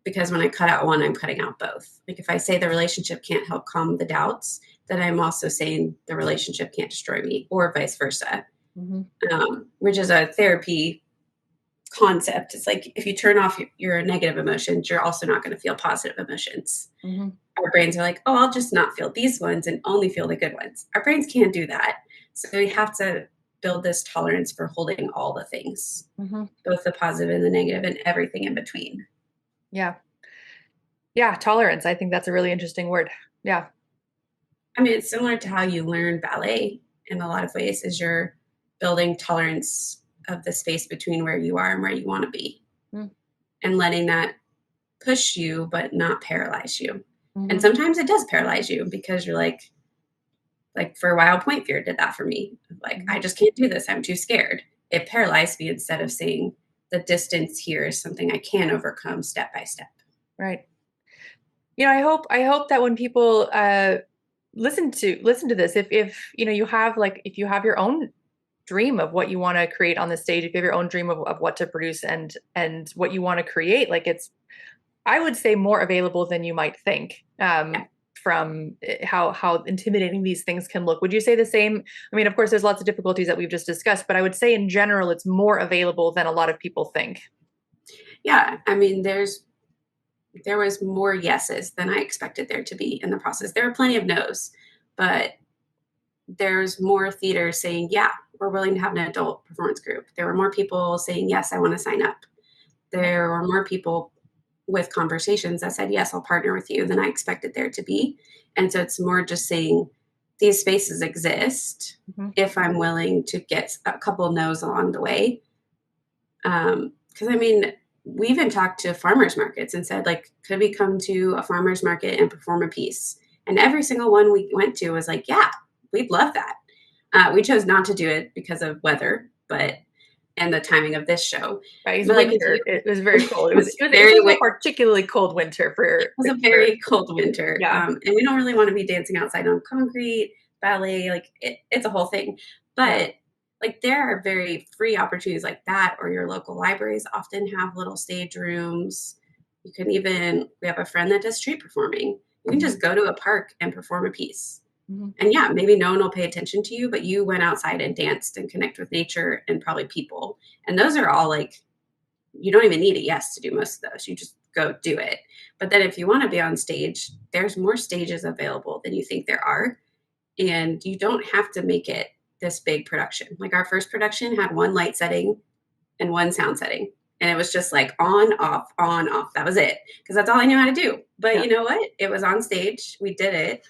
because when I cut out one, I'm cutting out both. Like if I say the relationship can't help calm the doubts, then I'm also saying the relationship can't destroy me or vice versa, Mhm. which is a therapy concept. It's like if you turn off your negative emotions, you're also not going to feel positive emotions. Mhm. Our brains are like, oh, I'll just not feel these ones and only feel the good ones. Our brains can't do that. So we have to build this tolerance for holding all the things, Mhm. both the positive and the negative and everything in between. Yeah. Yeah, tolerance. I think that's a really interesting word. Yeah. I mean, it's similar to how you learn ballet in a lot of ways, is you're building tolerance of the space between where you are and where you want to be Mm. and letting that push you, but not paralyze you. And Mhm. sometimes it does paralyze you because you're like for a while, point fear did that for me. Like, I Mhm. just can't do this. I'm too scared. It paralyzed me instead of saying the distance here is something I can overcome step by step. Right. I hope that when people listen to this, if you have like if you have your own dream of what you want to create on the stage, if you have your own dream of what to produce and what you want to create, like it's, I would say, more available than you might think. From how intimidating these things can look. Would you say the same? I mean, of course, there's lots of difficulties that we've just discussed, but I would say in general, it's more available than a lot of people think. Yeah. I mean, there was more yeses than I expected there to be in the process. There were plenty of no's, but there's more theaters saying, yeah, we're willing to have an adult performance group. There were more people saying, yes, I want to sign up. There were more people with conversations that said, yes, I'll partner with you than I expected there to be. And so it's more just saying these spaces exist if I'm willing to get a couple no's along the way. Because I mean, we even talked to farmers markets and said, like, could we come to a farmers market and perform a piece? And every single one we went to was like, yeah, we'd love that. We chose not to do it because of weather, and the timing of this show. Right, But like, it was very cold. It was a particularly cold winter it was a very cold winter. Yeah. And we don't really want to be dancing outside on concrete, ballet, like it's a whole thing. But like there are very free opportunities like that, or your local libraries often have little stage rooms. You can even, we have a friend that does street performing. You can just go to a park and perform a piece. And yeah, maybe no one will pay attention to you, but you went outside and danced and connect with nature and probably people. And those are all like, you don't even need a yes to do most of those. You just go do it. But then if you want to be on stage, there's more stages available than you think there are. And you don't have to make it this big production. Like our first production had one light setting and one sound setting. And it was just like on, off, on, off. That was it. Because that's all I knew how to do. But you know what? It was on stage. We did it.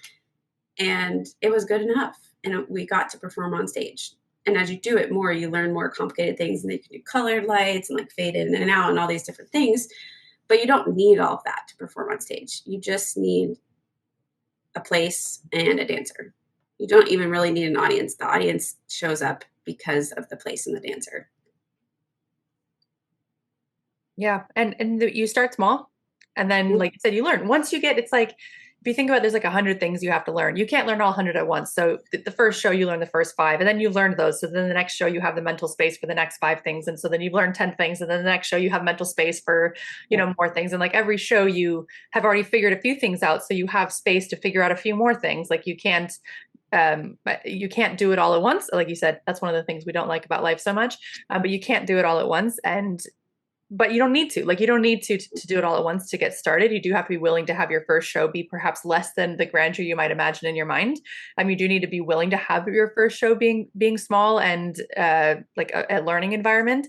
And it was good enough. And we got to perform on stage. And as you do it more, you learn more complicated things. And you can do colored lights and like fade in and out and all these different things. But you don't need all of that to perform on stage. You just need a place and a dancer. You don't even really need an audience. The audience shows up because of the place and the dancer. Yeah. And you start small. And then, like you said, you learn. Once you get, it's like, if you think about it, there's like 100 things you have to learn. You can't learn all 100 at once. So the first show, you learn the first 5, and then you learned those. So then the next show, you have the mental space for the next 5 things. And so then you've learned 10 things. And then the next show, you have mental space for, more things. And like every show, you have already figured a few things out. So you have space to figure out a few more things. Like you can't do it all at once. Like you said, that's one of the things we don't like about life so much, but you can't do it all at once. But you don't need to, like, you don't need to do it all at once to get started. You do have to be willing to have your first show be perhaps less than the grandeur you might imagine in your mind. You do need to be willing to have your first show being small and like a learning environment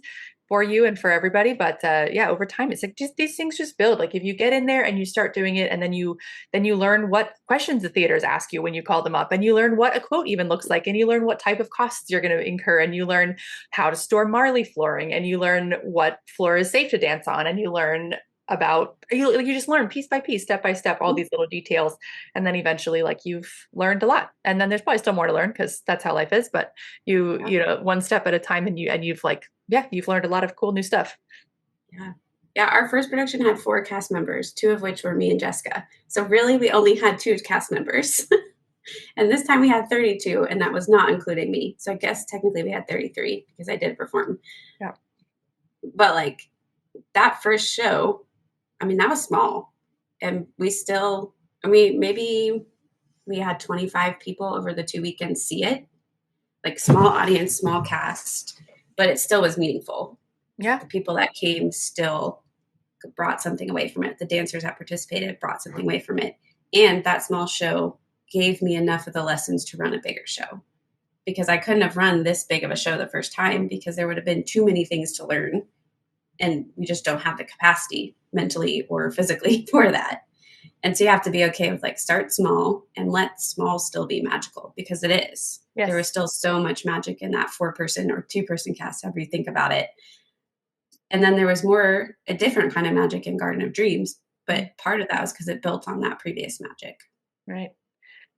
for you and for everybody. But over time, it's like just these things just build. Like if you get in there and you start doing it, and then you learn what questions the theaters ask you when you call them up, and you learn what a quote even looks like, and you learn what type of costs you're going to incur, and you learn how to store Marley flooring, and you learn what floor is safe to dance on, and you learn about you just learn piece by piece, step by step, all these little details, and then eventually, like, you've learned a lot. And then there's probably still more to learn because that's how life is. But you one step at a time, and you've learned a lot of cool new stuff. Yeah. Our first production had 4 cast members, 2 of which were me and Jessica. So really, we only had 2 cast members. And this time we had 32, and that was not including me. So I guess technically we had 33 because I did perform. Yeah. But like that first show, I mean, that was small. And maybe we had 25 people over the 2 weekends see it. Like small audience, small cast, but it still was meaningful. Yeah. The people that came still brought something away from it. The dancers that participated brought something away from it. And that small show gave me enough of the lessons to run a bigger show, because I couldn't have run this big of a show the first time because there would have been too many things to learn. And we just don't have the capacity mentally or physically for that. And so you have to be okay with like start small and let small still be magical, because it is. Yes. There was still so much magic in that 4-person or 2-person cast, however you think about it. And then there was a different kind of magic in Garden of Dreams, but part of that was because it built on that previous magic. Right.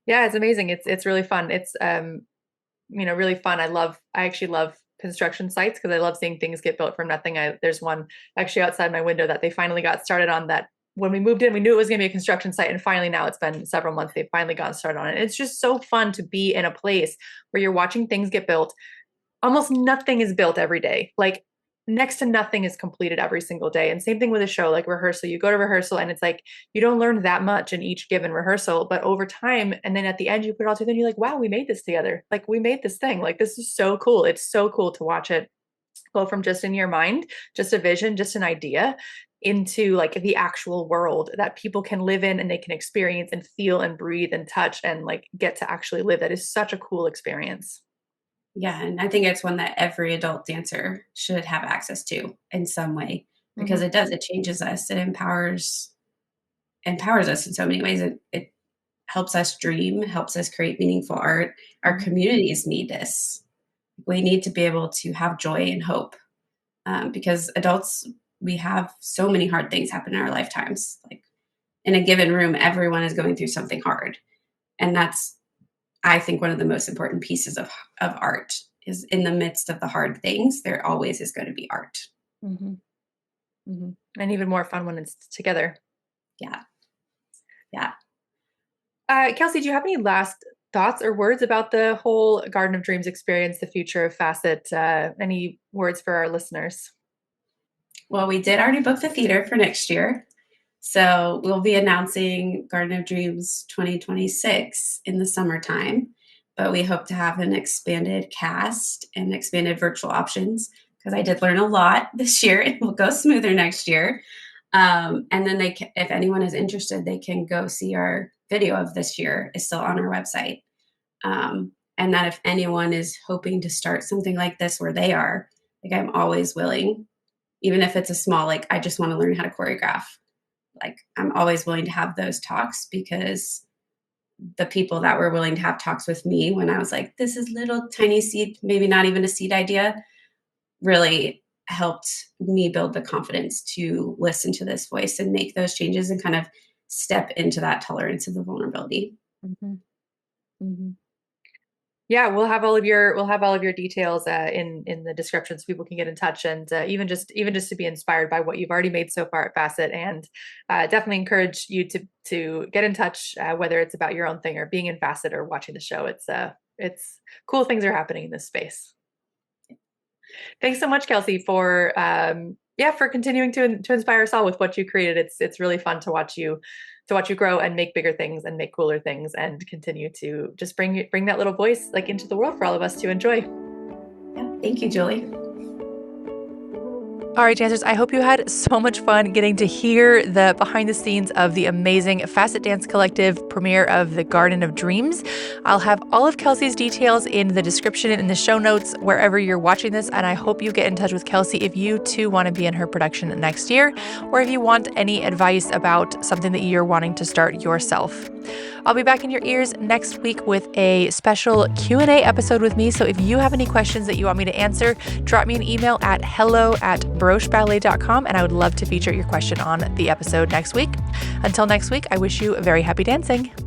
Yeah, it's amazing. It's really fun. It's really fun. I actually love construction sites because I love seeing things get built from nothing. There's one actually outside my window that they finally got started on, that when we moved in, we knew it was going to be a construction site. And finally, now it's been several months, they've finally gotten started on it. And it's just so fun to be in a place where you're watching things get built. almost nothing is built every day. Like next to nothing is completed every single day. And same thing with a show like rehearsal. You go to rehearsal and it's like you don't learn that much in each given rehearsal, but over time, and then at the end you put it all together and you're like, wow, we made this together. Like we made this thing. Like this is so cool. It's so cool to watch it go from just in your mind, just a vision, just an idea, into like the actual world that people can live in and they can experience and feel and breathe and touch and like get to actually live. That is such a cool experience. Yeah, and I think it's one that every adult dancer should have access to in some way because Mhm. it does, it changes us, it empowers us in so many ways. It helps us dream, helps us create meaningful art. Our Mhm. communities need this. We need to be able to have joy and hope because adults, we have so many hard things happen in our lifetimes. Like in a given room, everyone is going through something hard. And that's, I think, one of the most important pieces of art is in the midst of the hard things, there always is going to be art. Mhm. Mhm. And even more fun when it's together. Yeah. Yeah. Kelsey, do you have any last thoughts or words about the whole Garden of Dreams experience, the future of Facet? Any words for our listeners? Well, we did already book the theater for next year. So we'll be announcing Garden of Dreams 2026 in the summertime, but we hope to have an expanded cast and expanded virtual options because I did learn a lot this year. It will go smoother next year. And then if anyone is interested, they can go see our video of this year. It's still on our website. And that if anyone is hoping to start something like this where they are, like I'm always willing, even if it's a small, like I just want to learn how to choreograph. Like I'm always willing to have those talks because the people that were willing to have talks with me when I was like, this is little tiny seed, maybe not even a seed idea, really helped me build the confidence to listen to this voice and make those changes and kind of step into that tolerance of the vulnerability. Mhm. Mhm. Yeah, we'll have all of your details in the description so people can get in touch and even just to be inspired by what you've already made so far at Facet and definitely encourage you to get in touch whether it's about your own thing or being in Facet or watching the show. It's cool things are happening in this space. Thanks so much, Kelsey, for for continuing to inspire us all with what you created. It's really fun to watch you grow and make bigger things and make cooler things and continue to just bring that little voice like into the world for all of us to enjoy. Yeah, thank you, Julie. All right, dancers, I hope you had so much fun getting to hear the behind the scenes of the amazing Facet Dance Collective premiere of The Garden of Dreams. I'll have all of Kelsey's details in the description and in the show notes wherever you're watching this, and I hope you get in touch with Kelsey if you too want to be in her production next year, or if you want any advice about something that you're wanting to start yourself. I'll be back in your ears next week with a special Q&A episode with me, so if you have any questions that you want me to answer, drop me an email at hello@brocheballet.com, and I would love to feature your question on the episode next week. Until next week, I wish you very happy dancing.